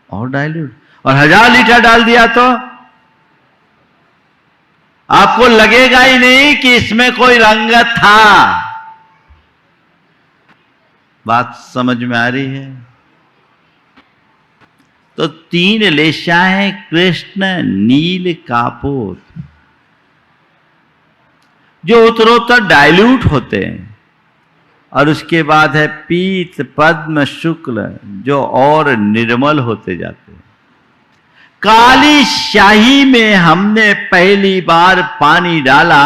और डाइल्यूट, और 1000 लीटर डाल दिया तो आपको लगेगा ही नहीं कि इसमें कोई रंग था। बात समझ में आ रही है? तो 3 लेशाएं कृष्ण नील कापोत, जो उत्तरोत्तर डाइल्यूट होते हैं, और उसके बाद है पीत पद्म शुक्ल, जो और निर्मल होते जाते हैं। काली शाही में हमने पहली बार पानी डाला,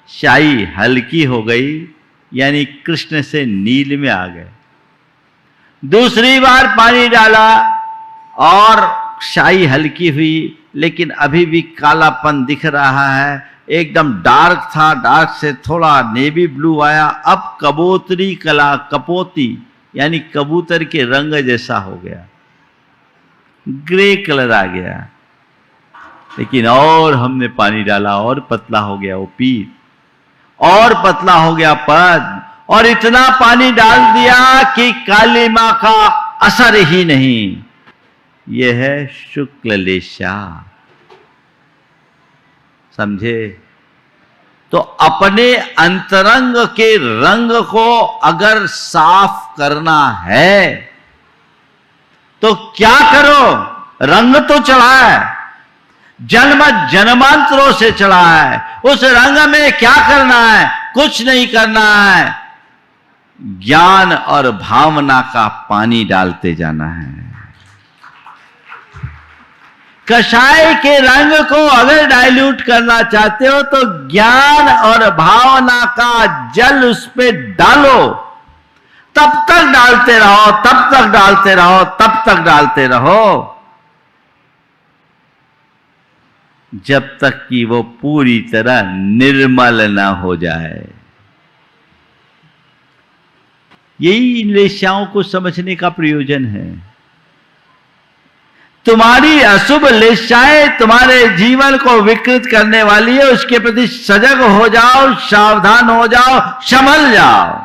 शाही हल्की हो गई, यानी कृष्ण से नील में आ गए। दूसरी बार पानी डाला और शाही हल्की हुई, लेकिन अभी भी कालापन दिख रहा है। एकदम डार्क था, डार्क से थोड़ा नेवी ब्लू आया, अब कबूतरी कला, कपोती यानी कबूतर के रंग जैसा हो गया, ग्रे कलर आ गया। लेकिन और हमने पानी डाला और पतला हो गया वो पीत, और पतला हो गया पद, और इतना पानी डाल दिया कि काली मां का असर ही नहीं। यह है शुक्ल लेशा, समझे? तो अपने अंतरंग के रंग को अगर साफ करना है तो क्या करो, रंग तो चढ़ा है, जन्म जन्मांतरों से चढ़ा है, उस रंग में क्या करना है? कुछ नहीं करना है, ज्ञान और भावना का पानी डालते जाना है। कषाय के रंग को अगर डाइल्यूट करना चाहते हो तो ज्ञान और भावना का जल उस पे डालो, तब तक डालते रहो, तब तक डालते रहो, तब तक डालते रहो, जब तक कि वो पूरी तरह निर्मल ना हो जाए। यही इन लेशाओं को समझने का प्रयोजन है। तुम्हारी अशुभ लेशाएं तुम्हारे जीवन को विकृत करने वाली है, उसके प्रति सजग हो जाओ, सावधान हो जाओ, संभल जाओ।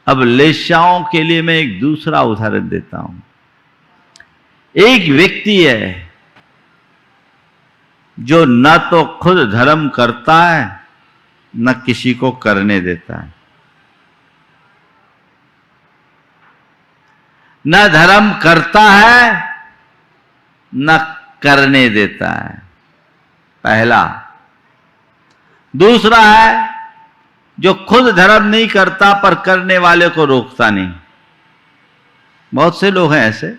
अब लेशाओं के लिए मैं एक दूसरा उदाहरण देता हूं। एक व्यक्ति है जो न तो खुद धर्म करता है न किसी को करने देता है, न धर्म करता है न करने देता है, पहला। दूसरा है जो खुद धर्म नहीं करता पर करने वाले को रोकता नहीं। बहुत से लोग हैं ऐसे,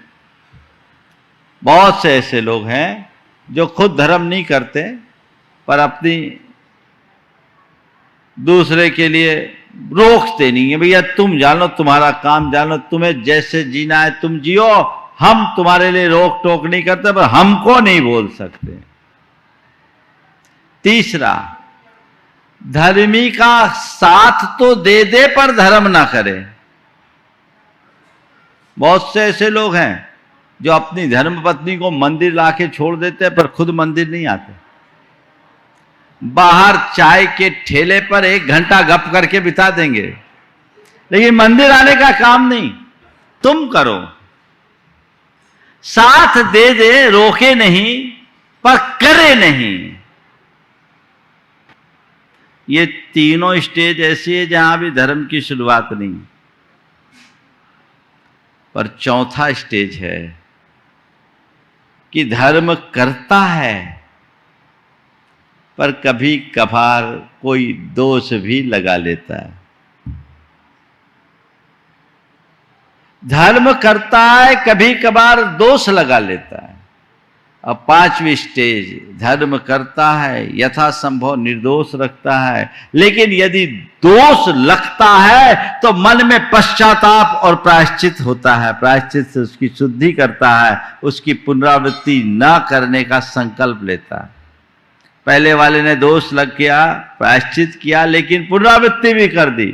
बहुत से ऐसे लोग हैं जो खुद धर्म नहीं करते पर अपनी दूसरे के लिए रोकते नहीं है। भैया तुम जानो, तुम्हारा काम जानो, तुम्हें जैसे जीना है तुम जियो, हम तुम्हारे लिए रोक टोक नहीं करते पर हमको नहीं बोल सकते। तीसरा, धर्मी का साथ तो दे दे पर धर्म ना करे। बहुत से ऐसे लोग हैं जो अपनी धर्म पत्नी को मंदिर लाके छोड़ देते हैं पर खुद मंदिर नहीं आते। बाहर चाय के ठेले पर 1 घंटा गप करके बिता देंगे, लेकिन मंदिर आने का काम नहीं। तुम करो, साथ दे दे, रोके नहीं पर करे नहीं। ये तीनों स्टेज ऐसी है जहां भी धर्म की शुरुआत नहीं, पर चौथा स्टेज है कि धर्म करता है पर कभी कभार कोई दोष भी लगा लेता है। धर्म करता है, कभी कभार दोष लगा लेता है। और पांचवी स्टेज, धर्म करता है, यथासंभव निर्दोष रखता है, लेकिन यदि दोष लगता है तो मन में पश्चाताप और प्रायश्चित होता है। प्रायश्चित से उसकी शुद्धि करता है, उसकी पुनरावृत्ति न करने का संकल्प लेता है। पहले वाले ने दोष लग गया, प्रायश्चित किया, लेकिन पुनरावृत्ति भी कर दी।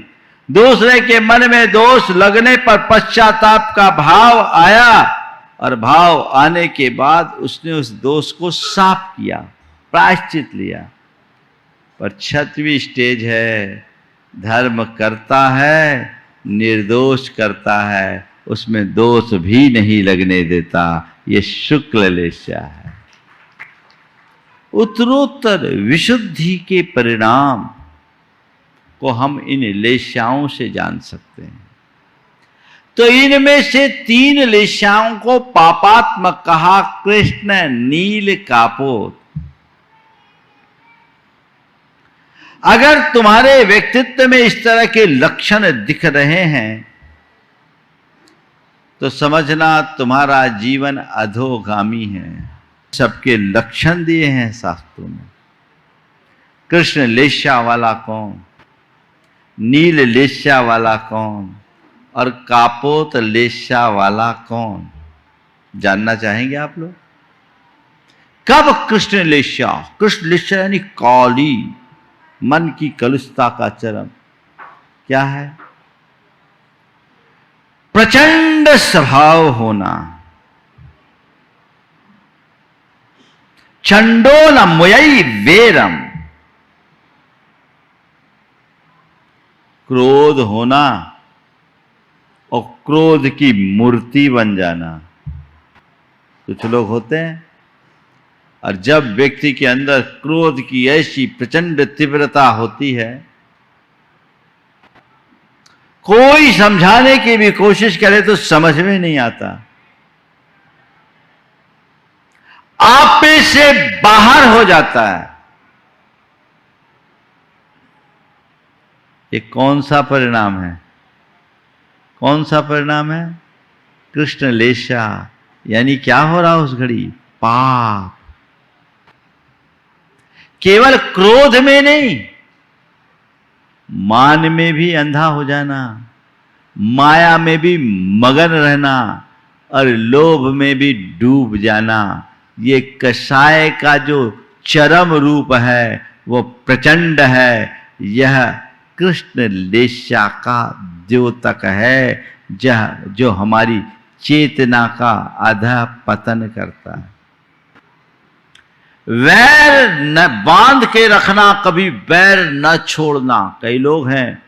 दूसरे के मन में दोष लगने पर पश्चाताप का भाव आया और भाव आने के बाद उसने उस दोष को साफ किया, प्रायश्चित लिया। पर 6वीं स्टेज है, धर्म करता है, निर्दोष करता है, उसमें दोष भी नहीं लगने देता। ये शुक्ल लेशा है। उत्तरोत्तर विशुद्धि के परिणाम को हम इन लेशाओं से जान सकते हैं। तो इनमें से 3 लेशाओं को पापात्मक कहा, कृष्ण, नील, कापोत। अगर तुम्हारे व्यक्तित्व में इस तरह के लक्षण दिख रहे हैं तो समझना तुम्हारा जीवन अधोगामी है। सबके लक्षण दिए हैं शास्त्रों में। कृष्ण लेशा वाला कौन, नील लेशा वाला कौन और कापोत लेशा वाला कौन, जानना चाहेंगे आप लोग? कब कृष्ण लेशा? कृष्ण लेशा यानी काली, मन की कलुषता का चरम। क्या है? प्रचंड स्वभाव होना, चंडोलमयी वेरम, क्रोध होना और क्रोध की मूर्ति बन जाना। कुछ लोग होते हैं और जब व्यक्ति के अंदर क्रोध की ऐसी प्रचंड तीव्रता होती है, कोई समझाने की भी कोशिश करे तो समझ में नहीं आता, आपे से बाहर हो जाता है। ये कौन सा परिणाम है? कौन सा परिणाम है? कृष्ण लेशा। यानी क्या हो रहा उस घड़ी? पाप। केवल क्रोध में नहीं, मान में भी अंधा हो जाना, माया में भी मगन रहना और लोभ में भी डूब जाना। ये कषाय का जो चरम रूप है वो प्रचंड है। यह कृष्ण लेशा का द्योतक है जो हमारी चेतना का अधः पतन करता है। वैर न बांध के रखना, कभी वैर न छोड़ना। कई लोग हैं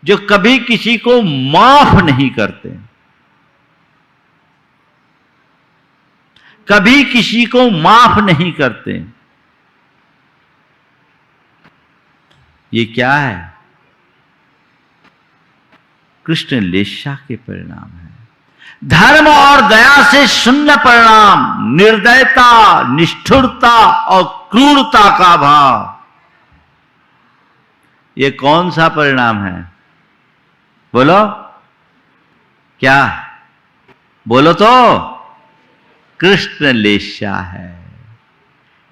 जो कभी किसी को माफ नहीं करते, कभी किसी को माफ नहीं करते। ये क्या है? कृष्ण लेशा के परिणाम है। धर्म और दया से शून्य परिणाम, निर्दयता, निष्ठुरता और क्रूरता का भाव। ये कौन सा परिणाम है? बोलो क्या? बोलो तो, कृष्ण लेस्या है,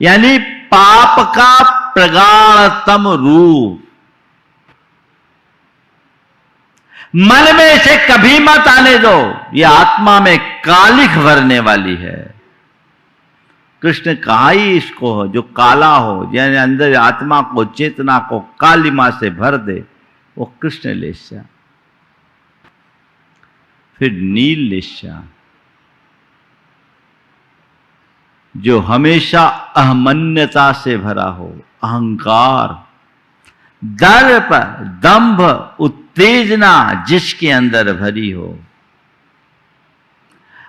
यानी पाप का प्रगाढ़तम रूप। मन में इसे कभी मत आने दो, यह आत्मा में कालिख भरने वाली है। कृष्ण कहा ही इसको हो जो काला हो, यानी अंदर आत्मा को, चेतना को कालिमा से भर दे, वो कृष्ण लेस्या। फिर नील लेस्या, जो हमेशा अहमन्यता से भरा हो, अहंकार, दर्प, दंभ, उत्तेजना जिसके अंदर भरी हो,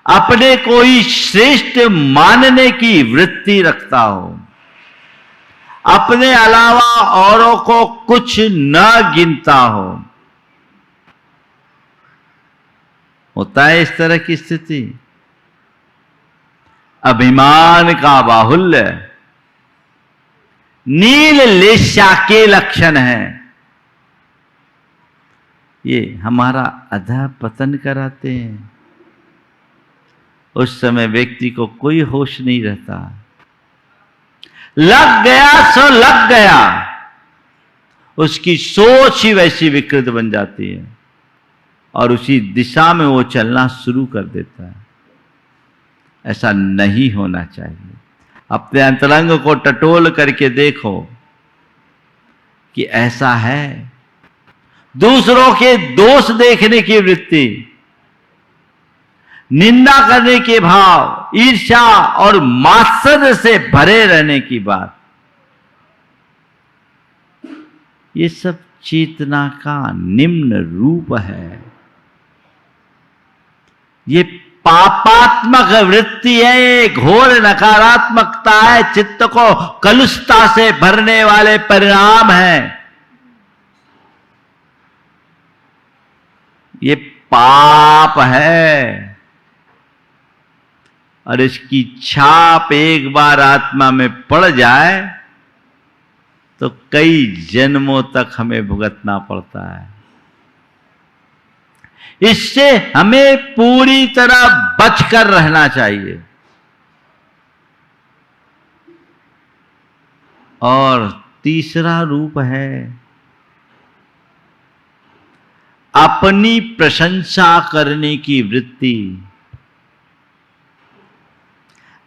अपने को ही श्रेष्ठ मानने की वृत्ति रखता हो, अपने अलावा औरों को कुछ न गिनता हो। होता है इस तरह की स्थिति। अभिमान का बाहुल्य नील लेस्या के लक्षण है। ये हमारा अधः पतन कराते हैं। उस समय व्यक्ति को कोई होश नहीं रहता, लग गया सो लग गया, उसकी सोच ही वैसी विकृत बन जाती है और उसी दिशा में वो चलना शुरू कर देता है। ऐसा नहीं होना चाहिए। अपने अंतरंग को टटोल करके देखो कि ऐसा है। दूसरों के दोष देखने की वृत्ति, निंदा करने के भाव, ईर्ष्या और मात्सर्य से भरे रहने की बात, ये सब चेतना का निम्न रूप है। ये पापात्मक वृत्ति है, ये घोर नकारात्मकता है, चित्त को कलुषता से भरने वाले परिणाम है। ये पाप है और इसकी छाप एक बार आत्मा में पड़ जाए तो कई जन्मों तक हमें भुगतना पड़ता है। इससे हमें पूरी तरह बचकर रहना चाहिए। और तीसरा रूप है अपनी प्रशंसा करने की वृत्ति,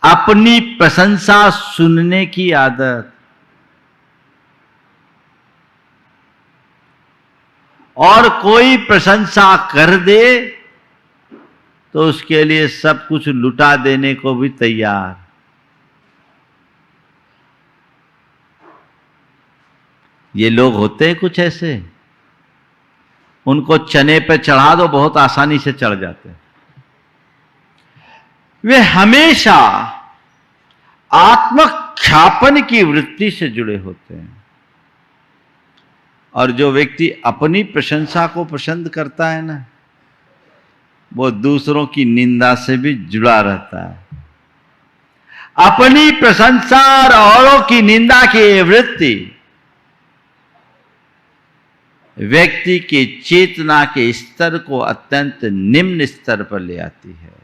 अपनी प्रशंसा सुनने की आदत। और कोई प्रशंसा कर दे तो उसके लिए सब कुछ लुटा देने को भी तैयार। ये लोग होते हैं कुछ ऐसे, उनको चने पे चढ़ा दो बहुत आसानी से चढ़ जाते हैं। वे हमेशा आत्मख्यापन की वृत्ति से जुड़े होते हैं। और जो व्यक्ति अपनी प्रशंसा को पसंद करता है ना, वो दूसरों की निंदा से भी जुड़ा रहता है। अपनी प्रशंसा और औरों की निंदा की वृत्ति व्यक्ति के चेतना के स्तर को अत्यंत निम्न स्तर पर ले आती है।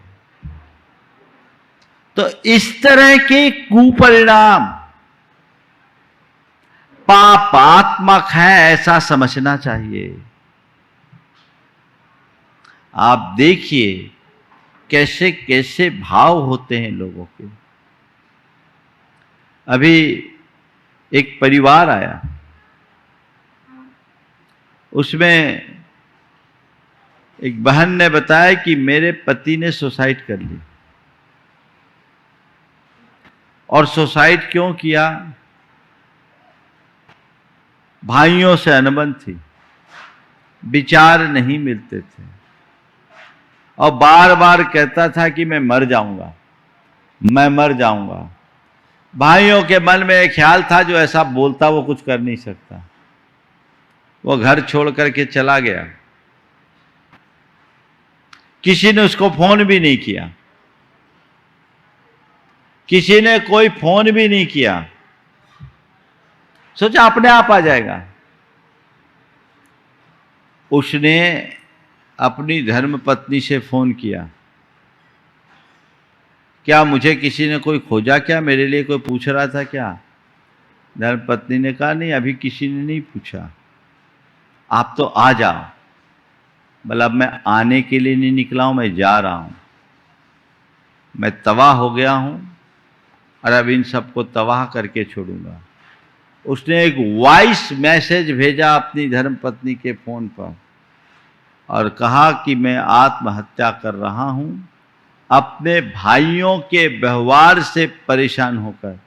तो इस तरह के कुपरिणाम पापात्मक है, ऐसा समझना चाहिए। आप देखिए कैसे कैसे भाव होते हैं लोगों के। अभी एक परिवार आया, उसमें एक बहन ने बताया कि मेरे पति ने सुसाइड कर ली। और सुसाइड क्यों किया? भाइयों से अनबन थी, विचार नहीं मिलते थे और बार बार कहता था कि मैं मर जाऊंगा, मैं मर जाऊंगा। भाइयों के मन में एक ख्याल था जो ऐसा बोलता वो कुछ कर नहीं सकता। वो घर छोड़ करके चला गया। किसी ने उसको फोन भी नहीं किया, किसी ने कोई फोन भी नहीं किया। सोचा अपने आप आ जाएगा। उसने अपनी धर्म पत्नी से फोन किया क्या मुझे किसी ने कोई खोजा क्या, मेरे लिए कोई पूछ रहा था क्या? धर्मपत्नी ने कहा नहीं, अभी किसी ने नहीं पूछा, आप तो आ जाओ। बोला अब मैं आने के लिए नहीं निकला हूं, मैं जा रहा हूं, मैं तबाह हो गया हूं और अब इन सबको तबाह करके छोड़ूंगा। उसने एक वॉइस मैसेज भेजा अपनी धर्मपत्नी के फोन पर और कहा कि मैं आत्महत्या कर रहा हूं अपने भाइयों के व्यवहार से परेशान होकर।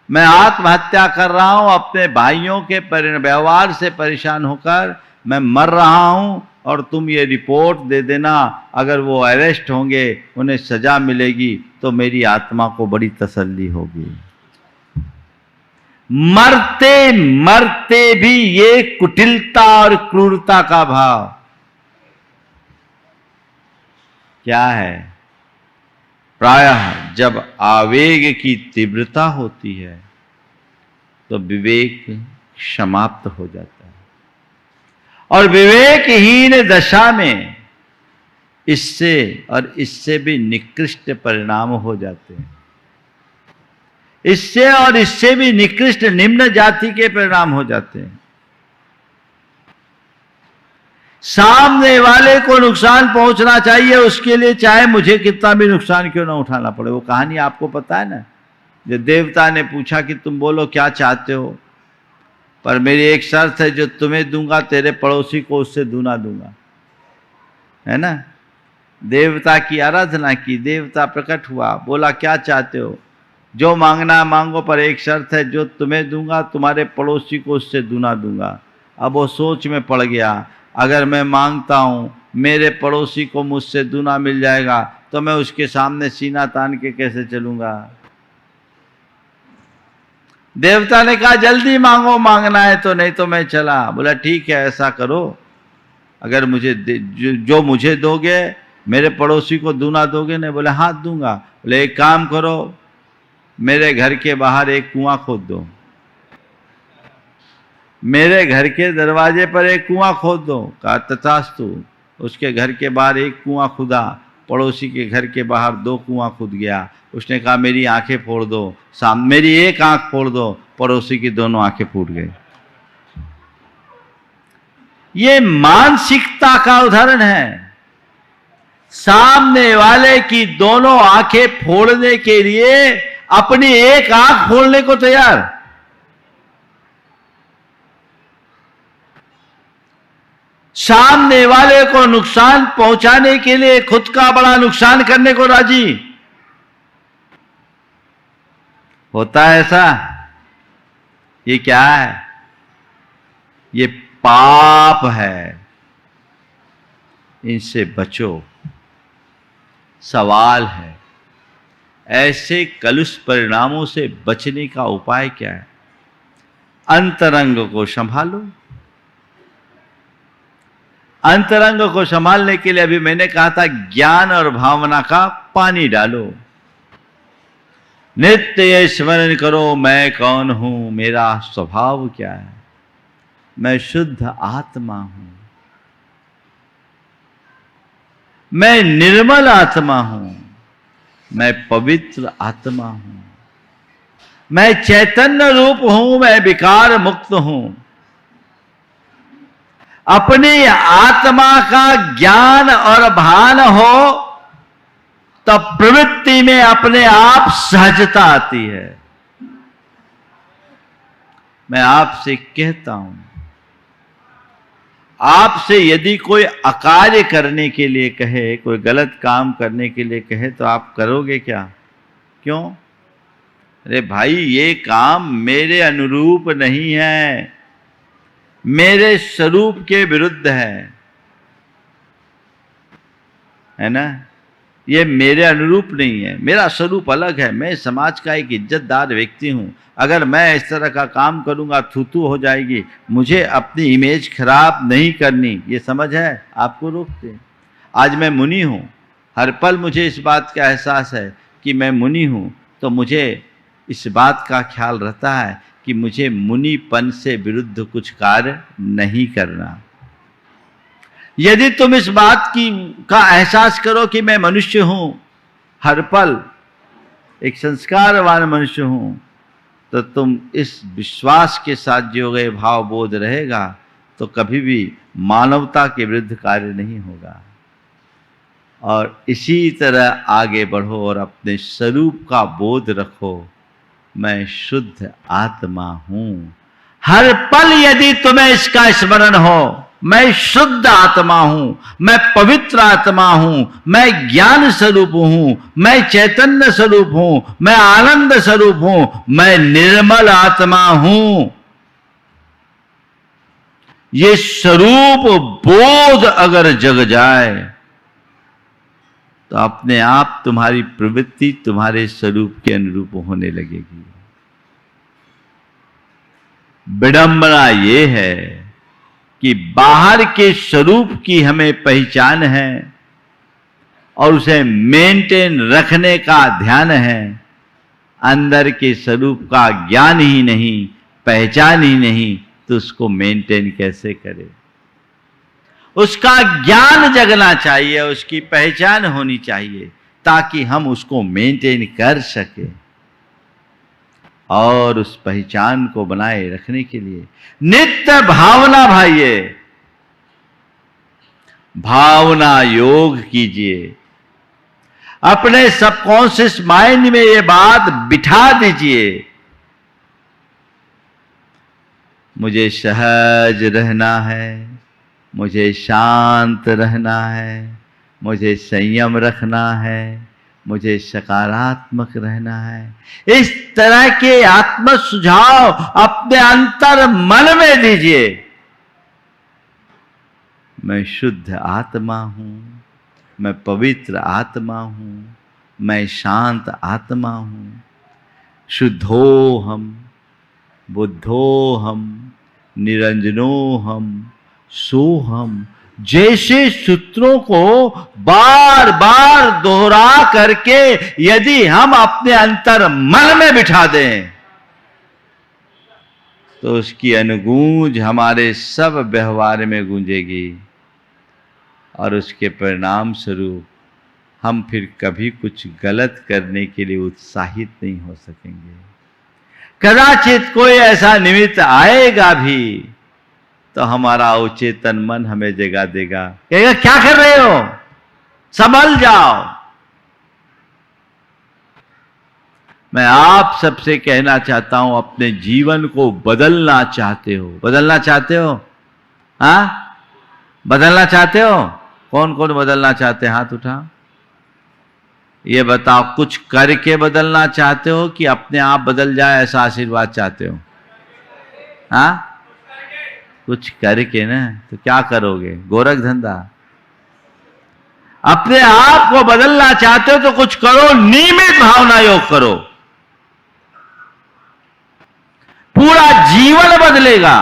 मैं आत्महत्या कर रहा हूं अपने भाइयों के व्यवहार से परेशान होकर, मैं मर रहा हूं और तुम ये रिपोर्ट दे देना, अगर वो अरेस्ट होंगे, उन्हें सजा मिलेगी तो मेरी आत्मा को बड़ी तसल्ली होगी। मरते मरते भी ये कुटिलता और क्रूरता का भाव क्या है? प्रायः जब आवेग की तीव्रता होती है तो विवेक समाप्त हो जाता है और विवेकहीन दशा में इससे भी निकृष्ट परिणाम हो जाते हैं। इससे भी निकृष्ट निम्न जाति के परिणाम हो जाते हैं। सामने वाले को नुकसान पहुंचना चाहिए, उसके लिए चाहे मुझे कितना भी नुकसान क्यों ना उठाना पड़े। वो कहानी आपको पता है ना, जो देवता ने पूछा कि तुम बोलो क्या चाहते हो, पर मेरी एक शर्त है, जो तुम्हें दूंगा तेरे पड़ोसी को उससे दूना दूंगा, है ना। देवता की आराधना की, देवता प्रकट हुआ, बोला क्या चाहते हो, जो मांगना मांगो, पर एक शर्त है, जो तुम्हें दूंगा तुम्हारे पड़ोसी को उससे दूना दूंगा। अब वो सोच में पड़ गया, अगर मैं मांगता हूं मेरे पड़ोसी को मुझसे दूना मिल जाएगा तो मैं उसके सामने सीना तान के कैसे चलूंगा। देवता ने कहा जल्दी मांगो, मांगना है तो, नहीं तो मैं चला। बोला ठीक है, ऐसा करो, अगर मुझे जो मुझे दोगे मेरे पड़ोसी को दूना दोगे? नहीं। बोले हाँ दूंगा। बोले एक काम करो, मेरे घर के बाहर एक कुआं खोद दो, मेरे घर के दरवाजे पर एक कुआं खोद दो। कहा तथास्तु। उसके घर के बाहर एक कुआं खुदा, पड़ोसी के घर के बाहर 2 कुआं खुद गया। उसने कहा मेरी आंखें फोड़ दो, मेरी एक आंख फोड़ दो, पड़ोसी की दोनों आंखें फूट गई। ये मानसिकता का उदाहरण है। सामने वाले की दोनों आंखें फोड़ने के लिए अपनी एक आंख फोड़ने को तैयार। सामने वाले को नुकसान पहुंचाने के लिए खुद का बड़ा नुकसान करने को राजी। होता है ऐसा? ये क्या है? ये पाप है, इनसे बचो। सवाल है, ऐसे कलुष परिणामों से बचने का उपाय क्या है? अंतरंग को संभालो। अंतरंग को संभालने के लिए अभी मैंने कहा था ज्ञान और भावना का पानी डालो। नित्य ये स्मरण करो, मैं कौन हूं, मेरा स्वभाव क्या है। मैं शुद्ध आत्मा हूं, मैं निर्मल आत्मा हूं, मैं पवित्र आत्मा हूं, मैं चैतन्य रूप हूं, मैं विकार मुक्त हूं। अपनी आत्मा का ज्ञान और भान हो तब प्रवृत्ति में अपने आप सहजता आती है। मैं आपसे कहता हूं, आपसे यदि कोई अकार्य करने के लिए कहे, कोई गलत काम करने के लिए कहे, तो आप करोगे क्या? क्यों? अरे भाई ये काम मेरे अनुरूप नहीं है, मेरे स्वरूप के विरुद्ध है ना। ये मेरे अनुरूप नहीं है, मेरा स्वरूप अलग है। मैं समाज का एक इज्जतदार व्यक्ति हूं। अगर मैं इस तरह का काम करूंगा थू-थू हो जाएगी। मुझे अपनी इमेज खराब नहीं करनी, ये समझ है, आपको रोकते। आज मैं मुनि हूं, हर पल मुझे इस बात का एहसास है कि मैं मुनि हूं, तो मुझे इस बात का ख्याल रहता है कि मुझे मुनिपन से विरुद्ध कुछ कार्य नहीं करना। यदि तुम इस बात का एहसास करो कि मैं मनुष्य हूं, हर पल एक संस्कारवान मनुष्य हूं, तो तुम इस विश्वास के साथ जियोगे, भाव बोध रहेगा, तो कभी भी मानवता के विरुद्ध कार्य नहीं होगा। और इसी तरह आगे बढ़ो और अपने स्वरूप का बोध रखो, मैं शुद्ध आत्मा हूं। हर पल यदि तुम्हें इसका स्मरण हो, मैं शुद्ध आत्मा हूं, मैं पवित्र आत्मा हूं, मैं ज्ञान स्वरूप हूं, मैं चैतन्य स्वरूप हूं, मैं आनंद स्वरूप हूं, मैं निर्मल आत्मा हूं, ये स्वरूप बोध अगर जग जाए तो अपने आप तुम्हारी प्रवृत्ति तुम्हारे स्वरूप के अनुरूप होने लगेगी। विडंबना ये है कि बाहर के स्वरूप की हमें पहचान है और उसे मेंटेन रखने का ध्यान है, अंदर के स्वरूप का ज्ञान ही नहीं, पहचान ही नहीं, तो उसको मेंटेन कैसे करें? उसका ज्ञान जगना चाहिए, उसकी पहचान होनी चाहिए, ताकि हम उसको मेंटेन कर सके। और उस पहचान को बनाए रखने के लिए नित्य भावना, भाइये, भावना योग कीजिए। अपने सबकॉन्शियस माइंड में ये बात बिठा दीजिए, मुझे सहज रहना है, मुझे शांत रहना है, मुझे संयम रखना है, मुझे सकारात्मक रहना है। इस तरह के आत्म सुझाव अपने अंतर मन में दीजिए। मैं शुद्ध आत्मा हूं, मैं पवित्र आत्मा हूं, मैं शांत आत्मा हूं। शुद्धोहम, बुद्धोहम, निरंजनोहम, सोहम जैसे सूत्रों को बार बार दोहरा करके यदि हम अपने अंतर मन में बिठा दें तो उसकी अनुगूंज हमारे सब व्यवहार में गूंजेगी और उसके परिणाम स्वरूप हम फिर कभी कुछ गलत करने के लिए उत्साहित नहीं हो सकेंगे। कदाचित कोई ऐसा निमित्त आएगा भी तो हमारा अवचेतन मन हमें जगा देगा, कहेगा क्या कर रहे हो, संभल जाओ। मैं आप सबसे कहना चाहता हूं, अपने जीवन को बदलना चाहते हो? बदलना चाहते हो? हाँ, बदलना चाहते हो? कौन कौन बदलना चाहते हैं? हाथ उठाओ। ये बताओ, कुछ करके बदलना चाहते हो कि अपने आप बदल जाए ऐसा आशीर्वाद चाहते हो? हाँ, कुछ करके ना। तो क्या करोगे? गोरख धंधा। अपने आप को बदलना चाहते हो तो कुछ करो, नियमित भावना योग करो, पूरा जीवन बदलेगा,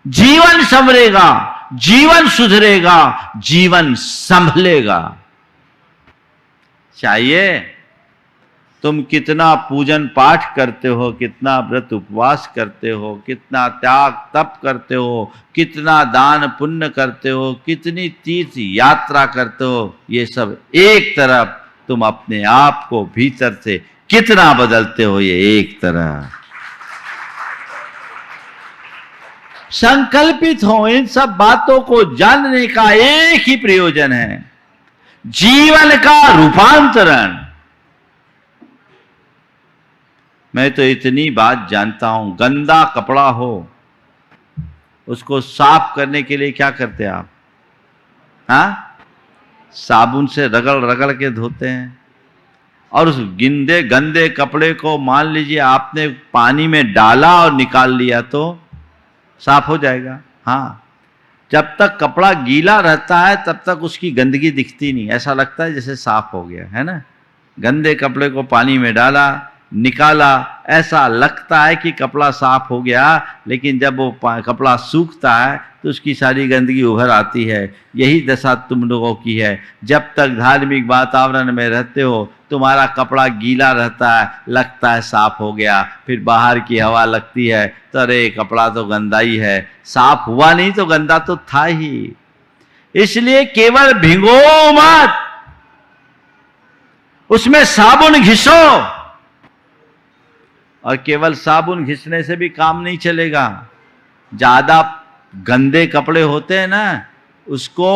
जीवन संवरेगा, जीवन सुधरेगा, जीवन संभलेगा। चाहिए? तुम कितना पूजन पाठ करते हो, कितना व्रत उपवास करते हो, कितना त्याग तप करते हो, कितना दान पुण्य करते हो, कितनी तीर्थ यात्रा करते हो, ये सब एक तरफ, तुम अपने आप को भीतर से कितना बदलते हो ये एक तरफ। संकल्पित हो। इन सब बातों को जानने का एक ही प्रयोजन है, जीवन का रूपांतरण। मैं तो इतनी बात जानता हूं, गंदा कपड़ा हो उसको साफ करने के लिए क्या करते हैं आप? हाँ, साबुन से रगड़ रगड़ के धोते हैं। और उस गंदे कपड़े को मान लीजिए आपने पानी में डाला और निकाल लिया तो साफ हो जाएगा। हाँ, जब तक कपड़ा गीला रहता है तब तक उसकी गंदगी दिखती नहीं, ऐसा लगता है जैसे साफ हो गया, है ना। गंदे कपड़े को पानी में डाला, निकाला, ऐसा लगता है कि कपड़ा साफ हो गया, लेकिन जब वो कपड़ा सूखता है तो उसकी सारी गंदगी उभर आती है। यही दशा तुम लोगों की है। जब तक धार्मिक वातावरण में रहते हो तुम्हारा कपड़ा गीला रहता है, लगता है साफ हो गया, फिर बाहर की हवा लगती है तो अरे कपड़ा तो गंदा ही है, साफ हुआ नहीं तो गंदा तो था ही। इसलिए केवल भिगो मत, उसमें साबुन घिसो, और केवल साबुन घिसने से भी काम नहीं चलेगा। ज्यादा गंदे कपड़े होते हैं ना, उसको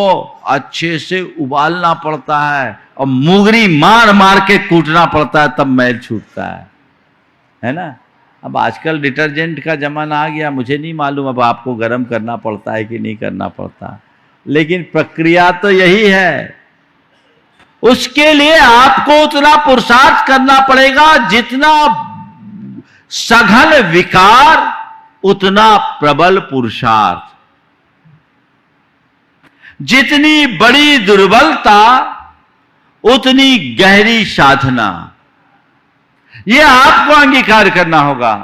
अच्छे से उबालना पड़ता है और मुगरी मार मार के कूटना पड़ता है, तब मैल छूटता है ना। अब आजकल डिटर्जेंट का जमाना आ गया, मुझे नहीं मालूम अब आपको गर्म करना पड़ता है कि नहीं करना पड़ता, लेकिन प्रक्रिया तो यही है। उसके लिए आपको उतना पुरुषार्थ करना पड़ेगा, जितना सघन विकार उतना प्रबल पुरुषार्थ, जितनी बड़ी दुर्बलता उतनी गहरी साधना। यह आपको अंगीकार करना होगा,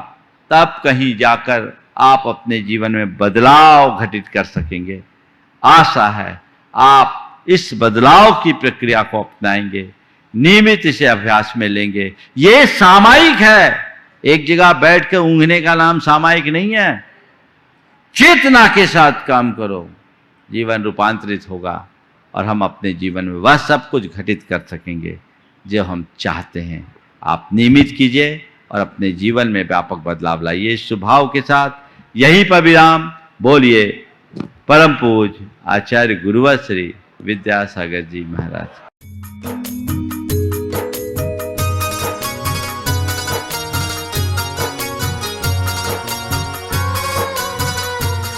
तब कहीं जाकर आप अपने जीवन में बदलाव घटित कर सकेंगे। आशा है आप इस बदलाव की प्रक्रिया को अपनाएंगे, नियमित इसे अभ्यास में लेंगे। यह सामयिक है, एक जगह बैठ के ऊँघने का नाम सामयिक नहीं है। चेतना के साथ काम करो, जीवन रूपांतरित होगा और हम अपने जीवन में वह सब कुछ घटित कर सकेंगे जो हम चाहते हैं। आप नियमित कीजिए और अपने जीवन में व्यापक बदलाव लाइए। इस स्वभाव के साथ यहीं पर विराम। बोलिए परम पूज्य आचार्य गुरुवर श्री विद्यासागर जी महाराज।